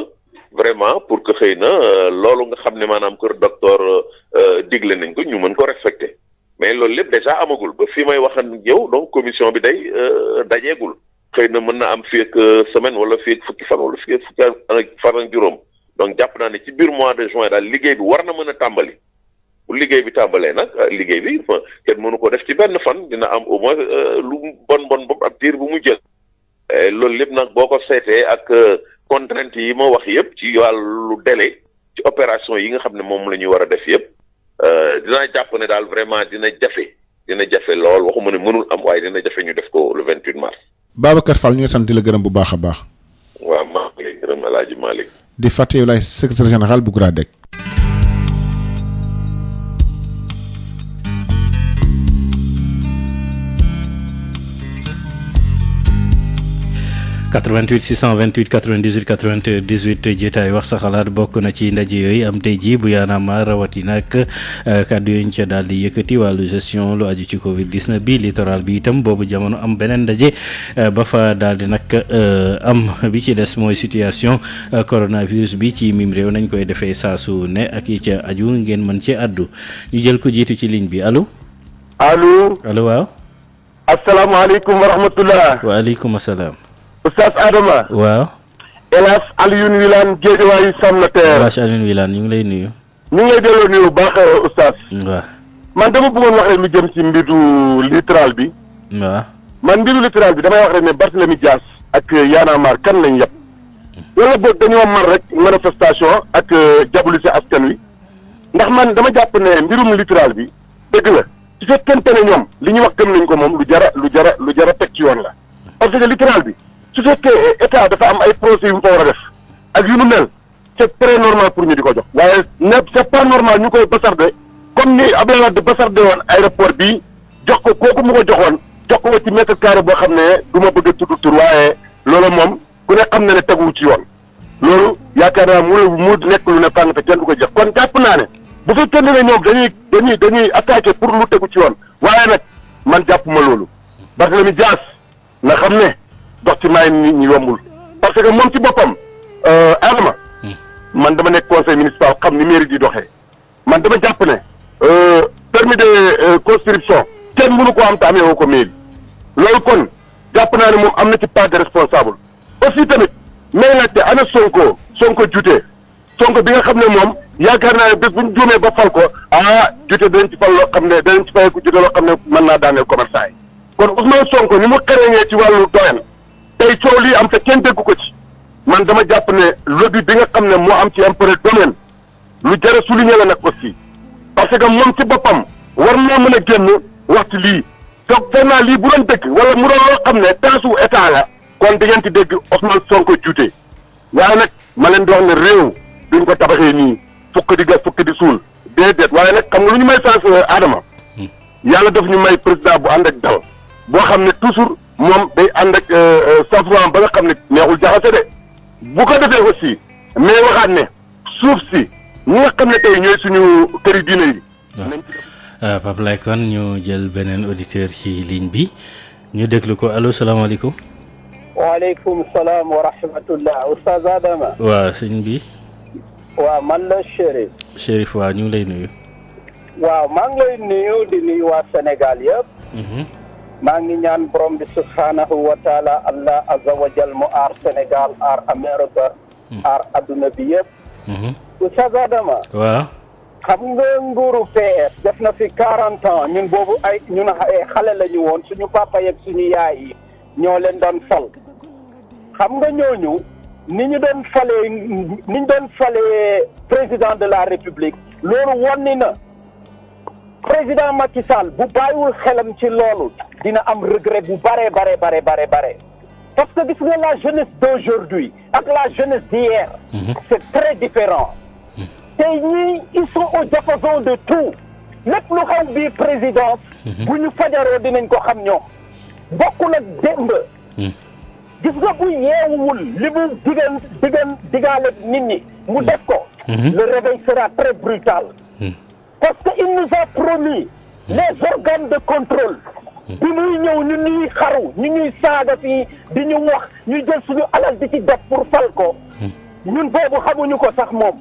S7: vraiment pour que xëy na loolu nga xam ne maanaam kër docteur digle nañ ko ñu mën ko respecter mais loolu lépp déjà amagul ba fii may wax ak yow donc commission bi day dajeegul xëy na mën na am fii ak semaine wala fii ak fukki fan wala fii ak fukki fan ak juróom donc jàpp naa ne ci biir mois de juin daal liggéey bi war na mën a tàmbali. bu liggéey bi tàmbalee nag liggéey bi kenn mënu ko def ci benn fan dina am au moins lu bon ab diir bu mu jël loolu lépp nag boo ko seetee ak contraintes yi ma wax yëpp ci wàllu délai ci opération yi nga xam ne moom la ñuy war a def yëpp dinaa jàpp ne daal vraiment dina jafe lool waxuma ne mënul am waaye dina jafe ñu def ko le 28 mars.
S15: Babacar Fall ñu ngi sant di la gërëm bu baax a baax.
S7: waaw maa ngi lay gërëm El Hadj Malick.
S15: di fàtte yow laay secrétaire général bu GRADEC.
S1: 88 628 98 98 jotaay wax sa xalaat bokk na ci ndaje yooyu am tey jii bu yaanaama rawatina ak kàddu yooyu ñu ca daal di yëkkati wàllu gestion lu aju ci Covid 19 bi littoral bi itam boobu jamono am beneen ndaje ba fa daal di nag am bi ci des mooy situation coronavirus bi ci mim réew nañ koy defee saa su ne ak yi ca aju ngeen mën ci àddu ñu jël ko jiitu ci ligne bi allo.
S16: allo
S1: waaw.
S16: asalaamaaleykum wa rahmatullah.
S1: waaleykum salaam.
S16: Oustaz Adama.
S1: waaw.
S16: El Hadj Alioune Wilane Guédiawaye Sam Notaire.
S1: El Hadj Alioune Wilane ñu ngi lay nuyu.
S16: ñu ngi lay delloo nuyu bu baax oustaz.
S1: waaw.
S16: man dama bëggoon wax rek lu jëm ci mbiru littoral bi.
S1: waaw.
S16: man mbiru littoral bi damay wax rek ne Barthélémy Dias ak Y'en a marre kan lañ yëpp. wala boog dañoo mar rek manifestation ak diaboliser askan wi. ndax man dama jàpp ne mbirum littoral bi dëgg la su fekkente ne ñoom li ñuy wax gëm nañ ko moom lu jara teg ci yoon la. parce que littoral bi su fekkee état dafa am ay projets yu mu ko war a def ak yu nu mel c'est très normal pour ñu di ko jox. waaye ne c'est pas normal ñu koy basarde comme ni Abdoulaye Wade basarde woon aéroport bii jox ko kooku mu ko joxoon jox ko ci mètre carré boo xam ne du ma bëgg a tudd tur waaye loolu moom ku ne xam na ne teguwu ci yoon. loolu yaakaar naa mu nekk lu ne fànn te kenn du ko jox kon jàpp naa ne bu fekkee ne ñoom dañuy attaqué pour lu tegu ci yoon waaye nag man jàpp ma loolu Barthélémy Dias na xam ne dox ci maay nit ñi yombul parce que moom ci boppam Adama man dama nekk conseil municipal xam ni mairie di doxee man dama jàpp ne permis de construction kenn mënu ko am te amee woo ko mairie loolu kon jàpp naa ne moom am na ci part de responsable aussi tamit may laajte ana Sonko jutee Sonko bi nga xam ne moom yaakaar naa ne bés bu ñu juumee ba fal ko jute danañ ci fal loo xam ne danañ ci fay ko jute loo xam ne mën naa daaneel commerçant yi kon Ousmane Sonko ni mu xereñee ci wàllu doyen tey coow lii am te kenn déggu ko ci man dama jàpp ne lobby bi nga xam ne moo am ci impôt domaine lu jar a souligner la nag aussi parce que moom ci boppam war naa mën a génn wax ci lii donc foog naa lii bu doon dëgg wala mu doon loo xam ne taasu état la kon di ngeen ci dégg Ousmane Sonko jute waaye nag ma leen di wax ne réew duñ ko tabaxee nii fukk di gas fukk di suul déedéet waaye nag xam nga lu ñu may chance Adama yàlla daf ñu may président bu ànd ak dal boo xam ne toujours moom day ànd ak safran ba nga xam ne neexul jaxase de bu ko defee aussi mais waxaat ne suuf si ñi nga xam ne tey ñooy suñu këri diine yi.
S1: Pape Lay kon ñu jël beneen auditeur ci ligne bi ñu déglu ko allo salaamaaleykum.
S17: waaleykum salaam wa rahmatullah Oustaz Adama.
S1: waaw sëñ bi.
S17: waaw man la Chérif.
S1: Chérif waaw ñu ngi lay nuyu.
S17: waaw maa ngi lay nuyu di nuyu waa Sénégal yëpp. maa ngi ñaan borom bi subhaanahu wa taala allah azza wa jal mu aar Sénégal aar Amérique aar adduna bi yëpp. Oustaz Adama.
S1: waaw.
S17: xam nga nguuru PS def na fi 40 ans ñun boobu ñun ay xale la ñu woon suñu papa yeeg suñu yaay yi ñoo leen doon fal. xam nga ñooñu ni ñu doon falee président de la république loolu wonni na président Macky Sall bu bàyyiwul xelam ci loolu dina am regret bu bare parce que gis nga la jeunesse d'aujourd'hui ak la jeunesse d'hier c'est très différent tey ñii ils sont au diapason de tout lépp lu xew bii présidence bu ñu fajaroo dinañ ko xam ñoom bokkul ak démb gis nga bu yeewuwul li mu digaale nit ñi mu def ko le réveil sera très brutal parce que il nous a promis les organes de contrôle bi muy ñëw ñu ñuy xaru ñu ñuy saaga fii di ñu wax ñu jël suñu alal di ci def pour fal ko ñun boobu xamuñu ko sax moom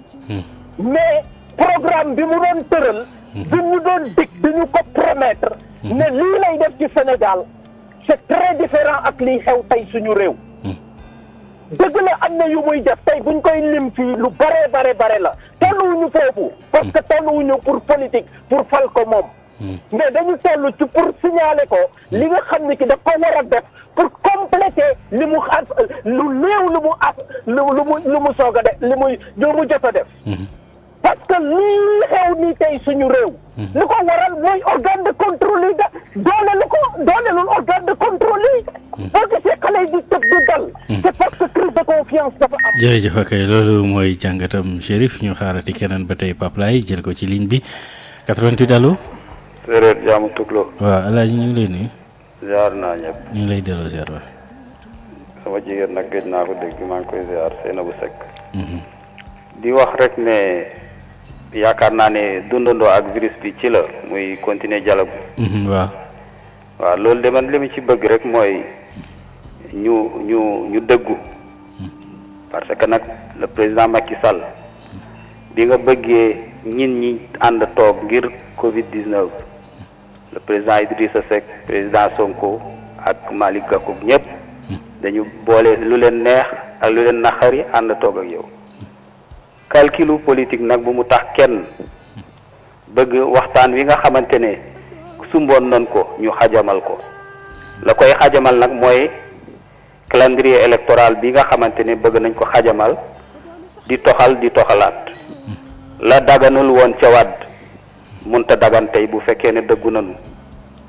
S17: mais programme bi mu doon tëral bi mu doon dig di ñu ko promettre ne lii lay def ci Sénégal c'est très différent ak liy xew tey suñu réew dëgg la am na yu muy def tey buñ koy lim fii lu bare la tolluwuñu foofu parce que tolluwuñu pour politique pour fal ko moom mais dañu toll ci pour signaler ko li nga xam ne ki daf ko war a def pour compléter li mu lu néew lu mu soog a def lu mu jot a def parce que lii xew nii tey suñu réew li ko waral mooy organe de contrôle yi doolelul organe de contrôle yi parce que c'est xale yi di tëb du dal c'est parce que crise de confiance dafa am
S1: jërëjëf ak loolu mooy jàngatam Chérif ñu xaarati keneen ba tey Pape Lay jël ko ci ligne bi 88 allo
S18: séeréer jaamu tugloo
S1: waaw Alaaji ñu ngi lay nuyu
S18: ziar naa ñëpp
S1: ñu ngi lay delloo ziar wa
S18: sama jigéen nag gëj naa ko dégg maa ngi koy ziar Seynabou Seck di wax rek ne yaakaar naa ne dundandoo ak virus bi ci la muy continuer dialogue waaw loolu de man li mu ci bëgg rek mooy ñu dëggu parce que nag le président Macky Sall bi nga bëggee ñi ànd toog ngir Covid-19 le président Idrissa Seck président Sonko ak Malick Gakou ñëpp dañu boole lu leen neex ak lu leen naqari ànd toog ak yow calculu politique nag bu mu tax kenn bëgg waxtaan wi nga xamante ne sumboon nañ ko ñu xajamal ko la koy xajamal nag mooy calendrier électoral bi nga xamante ne bëgg nañ ko xajamal di toxalaat la daganul woon ca Wàdd munta dagan tey bu fekkee ne dëggu nañu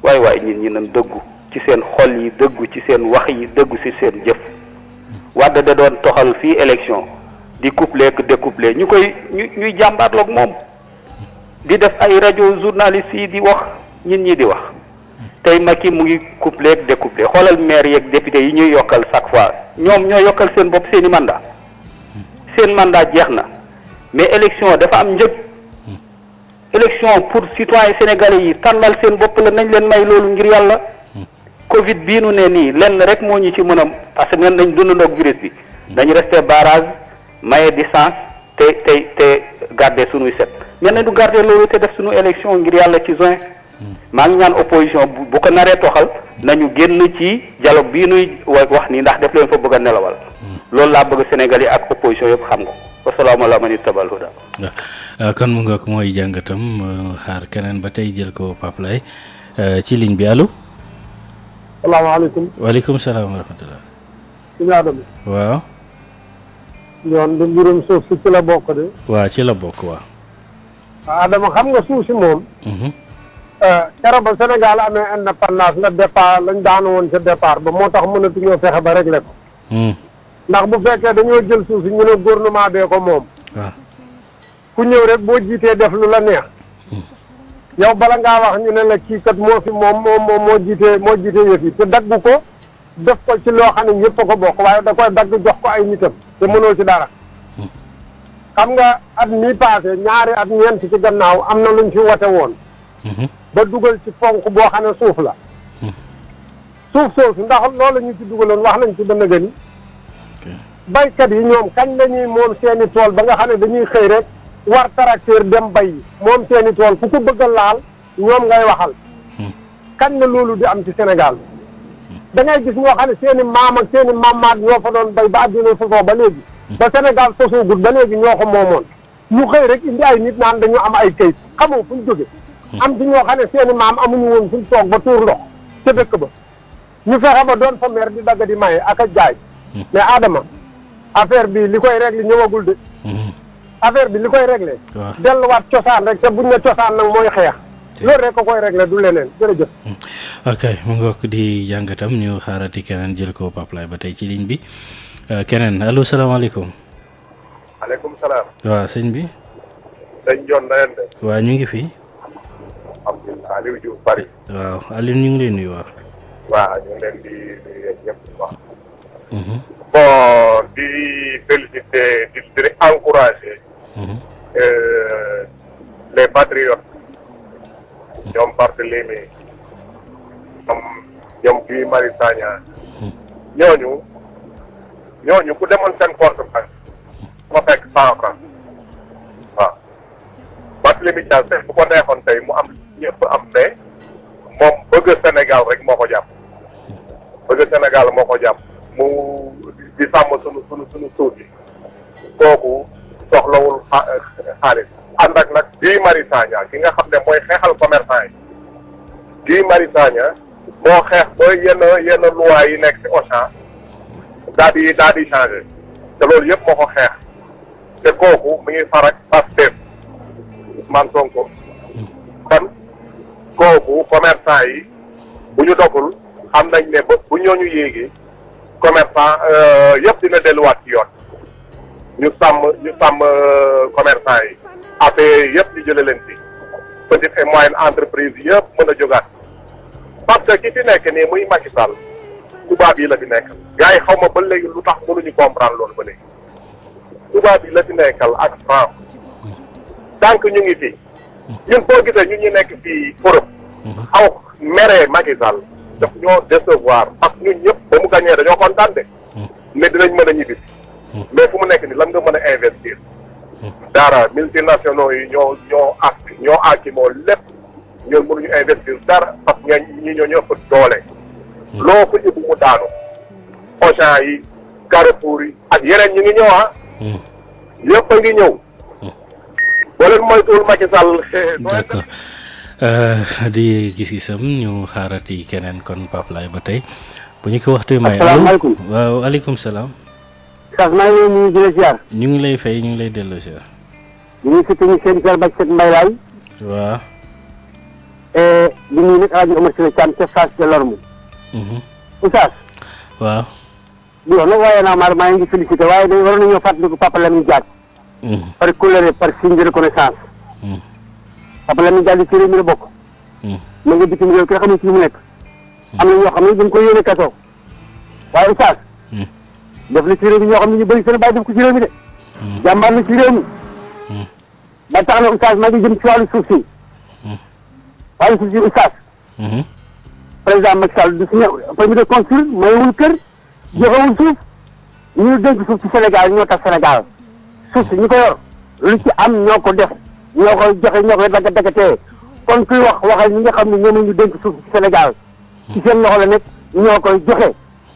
S18: waay nit ñi nañ dëggu ci seen xol yi dëggu ci seen wax yi dëggu ci seen jëf Wàdd da doon toxal fii élection di couplé ak découplé ñuy jàmbaarloog moom di def ay rajo journalistes yi di wax nit ñi di wax tey Macky mu ngi couplé ak découplé xoolal maire yeeg député yi ñuy yokkal chaque fois ñoom ñoo yokkal seen bopp seeni mandat jeex na mais élection dafa am njëg élection pour citoyens sénégalais yi tànnal seen bopp la nañ leen may loolu ngir yàlla Covid bii nu ne nii lenn rek moo ñu ci mën a parce que nañ dundandoog virus bi dañu resté barrage maye distance te garder sunuy set mais nañ du garder loolu te def sunu élection ngir yàlla ci juin maa ngi ñaan opposition bu ko naree toxal nañu génn ci dialogue bii nuy wax nii ndax def leen fa bëgg a nelawal loolu laa bëgg Sénégal yi ak opposition yëpp xam ko wasalaamaaleykum man itabal huda
S1: waaw kon mu nga ko mooy jàngatam xaar keneen ba tey jël ko Pape Lay ci ligne bi allo.
S19: salaamaaleykum.
S1: waaleykum salaam wa rahmatulah.
S19: suñu Adama.
S1: waaw.
S19: yoon du mbirum suuf si ci la bokk de.
S1: waaw ci la bokk waaw.
S19: Adama xam nga suuf si moom. keroog ba Sénégal amee indépendance la départ lañ daanu woon ca départ ba moo tax mënatuñoo fexe ba réglé ko. ndax bu fekkee dañoo jël suuf si ñu ne gouvernement bee ko moom.
S1: waaw
S19: ku ñëw rek boo jiitee def lu la neex. yow bala ngaa wax ñu ne la kii kat moo fi moom moo jiitee yëf yi te dagg ko def ko ci loo xam ne ñëpp a ko bokk waaye da koy dagg jox ko ay nitam te mënoo ci dara. xam nga at mii passé ñaari at ñeent ci gannaaw am na luñ fi wote woon. ba dugal ci fonk boo xam ne suuf la. suuf soosu ndax loolu ñu ci dugaloon wax nañ ci ba nëgëni. baykat yi ñoom kañ lañuy moom seeni tool ba nga xam ne dañuy xëy rek war tracteur dem bay moom seeni tool ku ko bëgg a laal ñoom ngay waxal. kañ la loolu di am ci Sénégal da ngay gis ñoo xam ne seeni maam ak seeni maamaat ñoo fa doon bay ba àddina sosoo ba léegi. ba Sénégal sosoogut ba léegi ñoo ko moomoon. ñu xëy rek indi ay nit naan dañu am ay kayit xamoo fu ñu jóge am ci ñoo xam ne seeni maam amuñu woon fuñ toog ba tuur ndox ca dëkk ba ñu fexe ba doon fa mer di dagg di maye ak a jaay. mais Adama affaire bi li koy réglé ñëwagul de. affaire bi li koy réglé.
S1: waaw
S19: delluwaat cosaan rek te buñ ne cosaan nag mooy xeex. loolu rek ko koy réglé du leneen jërëjëf.
S1: ok mu ngoog di jàngatam ñu xaarati keneen jël ko Pape Lay ba tey ci ligne bi keneen allo salaamaaleykum.
S20: maaleykum salaam.
S1: waaw sëñ bi.
S20: sëñ John na leen de.
S1: waaw ñu ngi fi.
S20: Abdoulaye Aliou Diouf Paris.
S1: waaw Aliou ñu ngi leen nuyu waaw.
S20: waaw ñu ngi leen di nuyu ñëpp wax. bon di féliciter di encourager. les patriotes. ñoom Barthélémy ñoom Guy Marius Sagna ñooñu ku demoon seen compte banque ma fekk 100 francs waaw Barthélémy Dias bu ko neexoon tey mu am ñëpp am ne moom bëgg Sénégal rek moo ko jàpp mu di sàmm sunu suuf yi kooku soxlawul xaalis ànd ak nag Guy Marius Sagna ki nga xam ne mooy xeexal commerçant yi Guy Marius Sagna moo xeex ba yenn loi yi nekk ci Auchan daa di changé te loolu yëpp moo ko xeex te kooku mi ngi farak Pastef Ousmane Sonko kon kooku commerçant yi bu ñu dogul xam nañ ne ba bu ñooñu yéegi commerçant yëpp dina delluwaat ci yoon ñu sàmm commerçant yi affaire yëpp ñu jële leen ci petite et moyenne entreprise yëpp mën a jógaat parce que ki fi nekk nii muy Macky Sall tubaab yi la fi nekkal gars yi xaw ma ba léegi lu tax mënuñu comprendre loolu ba léegi tubaab yi la fi nekkal ak France tant que ñu ngi fi ñun foo gisee ñun ñu nekk fii Europe xaw meree Macky Sall daf ñoo décevoir parce que ñun ñëpp ba mu gagné dañoo kontaan de mais dinañ mën a ñibbi mais fu mu nekk nii lan nga mën a investir dara multinationaux yi ñoo aakimoo lépp ñoom mënuñu investir dara parce que ñi ñoo ëpp doole loo ko yóbbu mu daanu Auchan yi Carrefour yi ak yeneen ñu ngi ñëw yëpp a ngi ñëw boo leen moytuwul Macky Sall
S1: d'accord di gis-gisam ñu xaarati keneen kon Pape Laye ba tey bu ñu ko waxtu may
S21: asalaamaaleykum
S1: waaw aleykum salaam
S21: sax maa ngi leen di ziar
S1: ñu ngi lay fay ñu ngi lay delloo ziar
S21: ñu ngi si technicien Kër Bachet Mbaye laay
S1: waaw
S21: di nuyu nag rajo Omar Sile Thiam ca Fass de Lorme Oustaz
S1: waaw
S21: di wax nag waaye naa maar maa ngi félicité waaye day waroon nañoo fàttaliku Papa Lamine Diack par couleur par signe de reconnaissance Papa Lamine Diack ci réew mi la bokk ma nga bitim réew ki nga xam ne ci mu nekk am na ñoo xam ne dañ koy yéene kaso waaye Oustaz def na ci réew mi ñoo xam ne ñu bëri seen bàyyi def ko ci réew mi de jàmbaar na ci réew mi ba tax na Oustaz maa ngi jëm ci wàllu suuf si wàllu suuf si Oustaz président Macky Sall du signé permis de construire mayewul kër joxewul suuf ñu dénk suuf ci Sénégal ñoo tax Sénégal suuf si ñu ko yor lu ci am ñoo ko def ñoo koy joxe ñoo koy daggatee kon kuy wax waxal ñi nga xam ne ñoom ñu dénk suuf ci Sénégal ci seen loxo la nekk ñoo koy joxe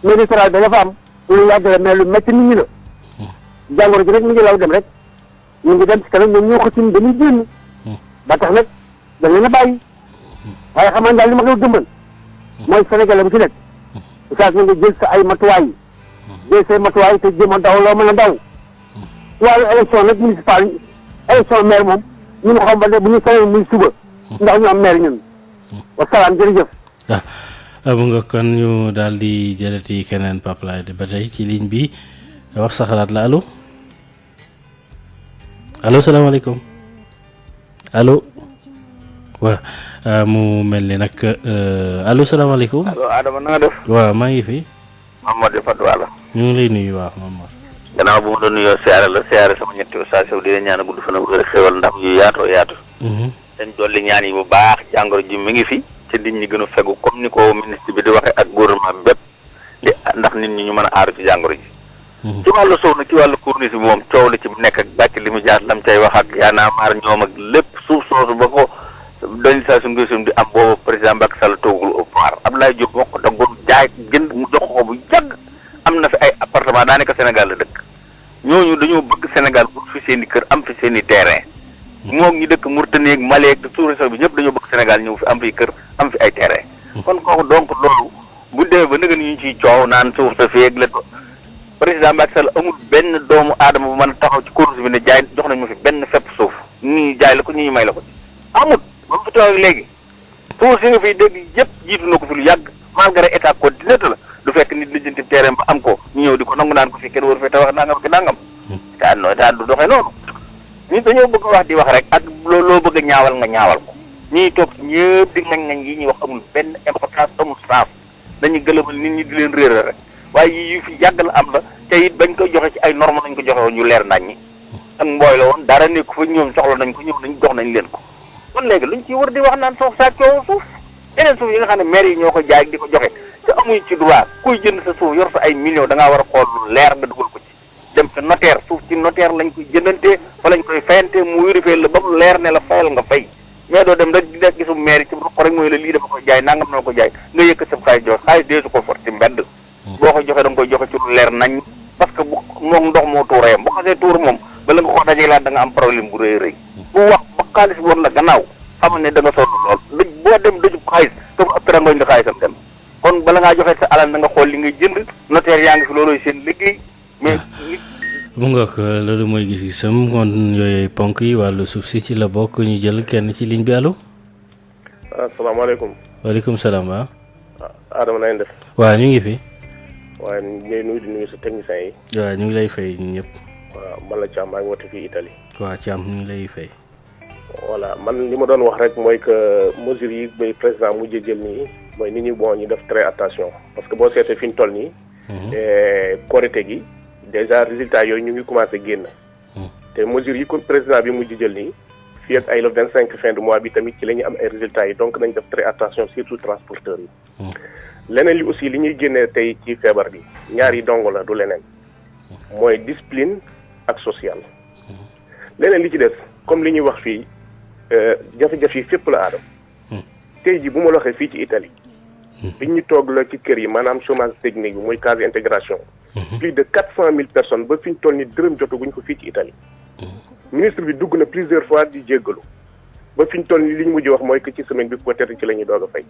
S21: mais littoral bi dafa am lu yàgg la mais lu métti nit ñi la jàngoro ji rek mi ngi law dem rek ñu ngi dem ci kanam ñoom ñoo ko ci dañuy génn ba tax nag dañ leen a bàyyi waaye xam nga daal li ma koy gëmbal mooy Sénégal bu ci nekk Oustaz nga jël sa ay matuwaay jël say matuwaay te jéem a daw loo mën a daw wàllu élection nag municipal élection maire moom ñu ngi xam ba ne bu ñu sañoon muy suba ndax ñu am maire ñun wasalaam jërëjëf.
S1: bu nga kon ñu daal di jëlati keneen Pape Laye ba tey ci ligne bi wax sa xalaat la allo allo salaamaaleykum allo waaw mu mel ni nag allo salaamaaleykum.
S22: allo Adama na nga def.
S1: waaw maa ngi fi.
S22: Mamadou Fatou Wala.
S1: ñu ngi lay nuyu waaw Mamadou.
S22: gannaaw bu ma doon nuyoo siyaare sama ñetti Oustaz yow di leen ñaan gudd fan ak wér xéwal ndax yu yaatoo yaatu. dañ dolli ñaan yi bu baax jàngoro ji mi ngi fi ci nit ñi gën a fegu comme ni ko ministre bi di waxee ak gouvernement bépp di ndax nit ñi ñu mën a aaru ci jàngoro ji. ci wàllu suuf nag ci wàllu corniche bi moom coow li ci nekk ak bàcc li mu jaar lam cay wax ak yaanaa maar ñoom ak lépp suuf soosu ba ko doñ saa su ngisum di am boobu président Macky Sall toogul au pouvoir Abdoulaye Diop moo ko daggoon jaay jënd mu jox ko bu yàgg am na fi ay appartement daanaka Sénégal la dëkk ñooñu dañoo bëgg Sénégal pour fi seen i kër am fi seen i terrain moom ñi dëkk Mauritanie ak Mali ak sous-région bi ñëpp dañoo bëgg Sénégal ñëw fi am fi kër am fi ay terrain kon kooku donc loolu bu demee ba nëga ni ñu ciy coow naan suuf sa feeg la ko président Macky Sall amul benn doomu aadama bu mën a taxaw ci course bi ne jaay jox nañ ma fi benn fepp suuf ñii jaay la ko ñii may la ko amul ba mu fi toog léegi suuf si nga fiy dégg yëpp jiitu na ko fi lu yàgg malgré état continuité la du fekk nit lijjanti terrain ba am ko ñu ñëw di ko nangu naan ko fi kenn war fee tabax nangam ki nangam daa nooy daa du doxee noonu ñun dañoo bëgg wax di wax rek ak loo bëgg a ñaawal nga ñaawal ko ñiy toog ñëpp di ngañ-ngañ yi ñuy wax amul benn importance amul sens dañuy gëlëmal nit ñi di leen réeral rek waaye yi yu fi yàgg la am la te it bañ koy joxe ci ay normes nañ ko joxe woon ñu leer nañ ñi ak mbooy la woon dara nekku fa ñoom soxla nañ ko ñëw nañ jox nañ leen ko kon léegi luñ ci war di wax naan suuf saa coow suuf yeneen suuf yi nga xam ne maire yi ñoo ko jaay di ko joxe te amuñ ci droit kuy jënd sa suuf yor sa ay millions da ngaa war a xool lu leer nga dugal ko ci dem sa notaire suuf ci notaire lañ koy jëndantee fa lañ koy fayantee mu vérifié la ba mu leer ne la fayal nga fay mais doo dem rek di def gisu maire yi ci ruq rek mooy la lii dafa koy jaay nangam na ko jaay nga yëkk sa xaalis jox xaalis deesu ko for ci mbedd boo ko joxee da nga koy joxe ci lu leer nañ parce que bu moom ndox moo tuurayam bu xasee tuur moom bala nga ko dajee laat da nga am problème bu rëy rëy bu wax ba xaalis woon la gannaaw xamal ne da nga sonn lool dëj boo dem dëjub xaalis te bu ëpp ngooñ nga xaalisam dem kon bala ngaa joxe sa alal da nga xool li ngay jënd notaire yaa ngi fi looloy seen liggéey mais
S1: mu nga ko loolu mooy gis-gisam kon yooyu ponk yi wàllu suuf si ci la bokk ñu jël kenn ci ligne bi allo.
S20: asalaamaaleykum.
S1: waaleykum salaam waaw.
S20: Adama na ngeen def.
S1: waaw ñu ngi fi.
S20: waaye ñu ngi lay nuyu di nuyu sa techniciens yi.
S1: waaw ñu ngi lay fay ñun ñëpp.
S20: waaw man la Thiam maa ngi woote fii Italie.
S1: waaw Thiam ñu ngi lay fay.
S20: voilà man li ma doon wax rek mooy que mesures yi bay président mujj jël nii mooy nit ñi bon ñu def très attention parce que boo seetee fi ñu toll nii. Korité gi déjà résultats yooyu ñu ngi commencé génn. te mesures yi ko président bi mujj jël nii fii ak ay le 25 fin de mois bi tamit ci la ñuy am ay résultats yi donc nañ def très attention surtout transporteurs yi. leneen li aussi li ñuy génnee tey ci feebar bi ñaar yi dong la du leneen mooy discipline ak social. leneen li ci des comme li ñuy wax fii jafe-jafe yi fépp la aadam. tey ji bu ma la waxee fii ci Italie biñ ñu toog la ci kër yi maanaam chômage technique bi mooy case intégration. plus de 400,000 personnes ba fi ñu toll ni dërëm jotaguñ ko fii ci Italie. ministre bi dugg na plusieurs fois di jéggalu ba fi ñu toll ni li ñu mujj wax mooy que ci semaine bi peut-être ci la ñuy doog a fay.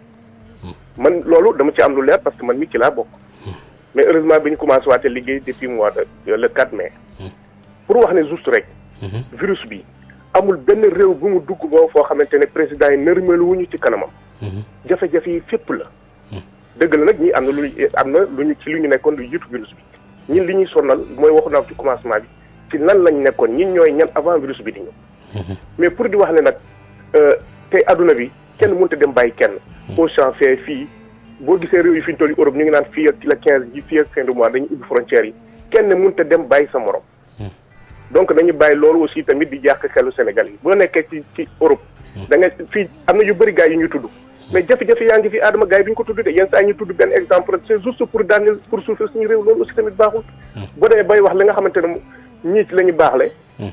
S20: man loolu dama ci am lu leer parce que man mi ci laa bokk. mais heureusement bi ñu commencé waate liggéey depuis mois de le 4 mai. pour wax ne juste rek. virus bi amul benn réew bu mu dugg boo foo xamante ne président yi nërmelu wuñu ci kanamam. jafe-jafe yi fépp la. dëgg la nag ñi am na lu ñu ci lu ñu nekkoon lu jiitu virus bi ñun li ñuy sonal mooy waxu naa ci commencement bi ci lan lañ nekkoon ñun ñooy ñan avant virus bi di ñëw. mais pour di wax ne nag tey adduna bi kenn mënut a dem bàyyi kenn. au champ fii boo gisee réew yi fi ñu toll Europe ñu ngi naan fii ak la 15 ji fii ak fin de mois dañuy ubbi frontières yi kenn mënut a dem bàyyi sa morom. donc nañu bàyyi loolu aussi tamit di jàq xelu Sénégal yi boo nekkee ci Europe. da nga fii am na yu bëri gars yi ñu tudd. mais jafe-jafe yaa ngi fi Adama gars yi duñ ko tudd de yenn saa ñu tudd benn exemple c'est juste pour daaneel pour suufee suñu réew loolu aussi tamit baaxul. boo demee bay wax li nga xamante ne ñii ci la ñu baaxle.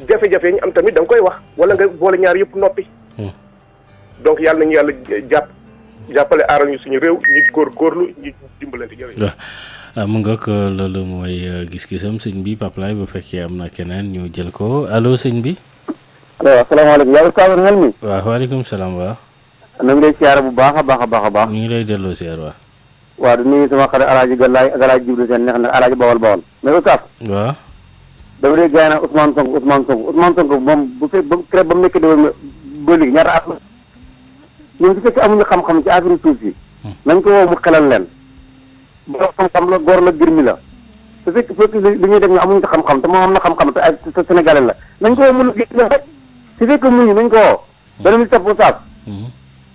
S20: jafe-jafe yi ñu am tamit da nga koy wax wala nga boole ñaar yëpp noppi. donc yàlla nañu yàlla jàppale aaral ñu suñu réew ñu góorgóorlu ñu dimbalante jërëjëf.
S1: mu nga ko loolu mooy gis-gisam sëñ bi Pape Laye bu fekkee am na keneen ñu jël ko allo sëñ bi.
S21: waaw asalaamaaleykum yaa ngi saa ngel mi.
S1: waaw waaleykum salaam waaw.
S21: na ngi lay siyaare bu baax a baax a baax a baax.
S1: ñu ngi lay delloo siyaar waaw.
S21: waaw di nuyu sama xarit Alaaji Galaay ak Alaaji Jibril Seen neex na Alaaji Bawal Bawal. mais Oustaz.
S1: waaw.
S21: dama dee gars yi naan Ousmane Sonko moom bu fekk ba mu nekk ba léegi ñaata at la. ñun su fekkee amuñu xam-xam ci affaire suuf si. nañ ko woo mu xelal leen. borom xam-xam la góor la girmi la. su fekkee li ñuy def ñu amuñu ci xam-xam te moom am na xam-xam te ay Sénégalais la nañ ko woo mu liggéey rek. su fekkee muñu nañ ko woo. beneen bi topp Oustaz.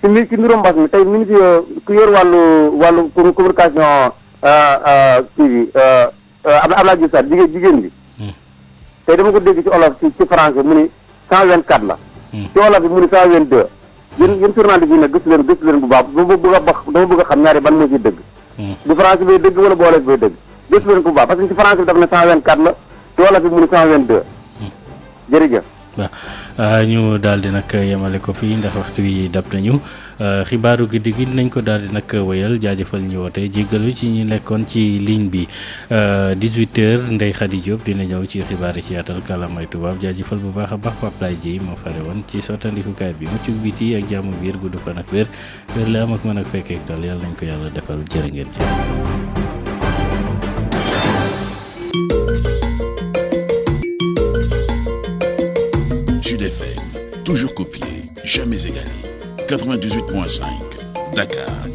S21: ci mbirum mbas mi tey ministre ku yor wàllu communication kii bi Abdoulaye Diouf Sarr jigéen bi. tey dama ko dégg ci olof ci français mu ni 124 la. ci olof bi mu ni 122. yéen journaliste yi nag gëstu leen bu baax dama bëgg a xam ñaari ban moo ciy dëgg. du français bay dëgg wala boole bay dëgg gëstu leen ko bu baax parce que ci français bi daf ne 124 la ci olof bi mu ni 122. jërëjëf.
S1: waaw ñu daal di nag yemale ko fii ndax waxtu wi dab nañu xibaaru guddi gi nañ ko daal di nag wéyal jaajëfal ñu woote jéggalu ci ñi nekkoon ci ligne bi 18h Ndeye Khady Diop dina ñëw ci xibaar yi ci yaatal kàllaamay tubaab jaajëfal bu baax a baax Pape Laye Dieye moo fare woon ci sottandikukaay bi mucc biti ak jàmm biir gudd fan ak wér la am ak mën ak fekkee tal yàlla nañ ko yàlla defal jërë ngeen jëf.
S2: Sud FM, toujours copié, jamais égalé. 98.5, Dakar.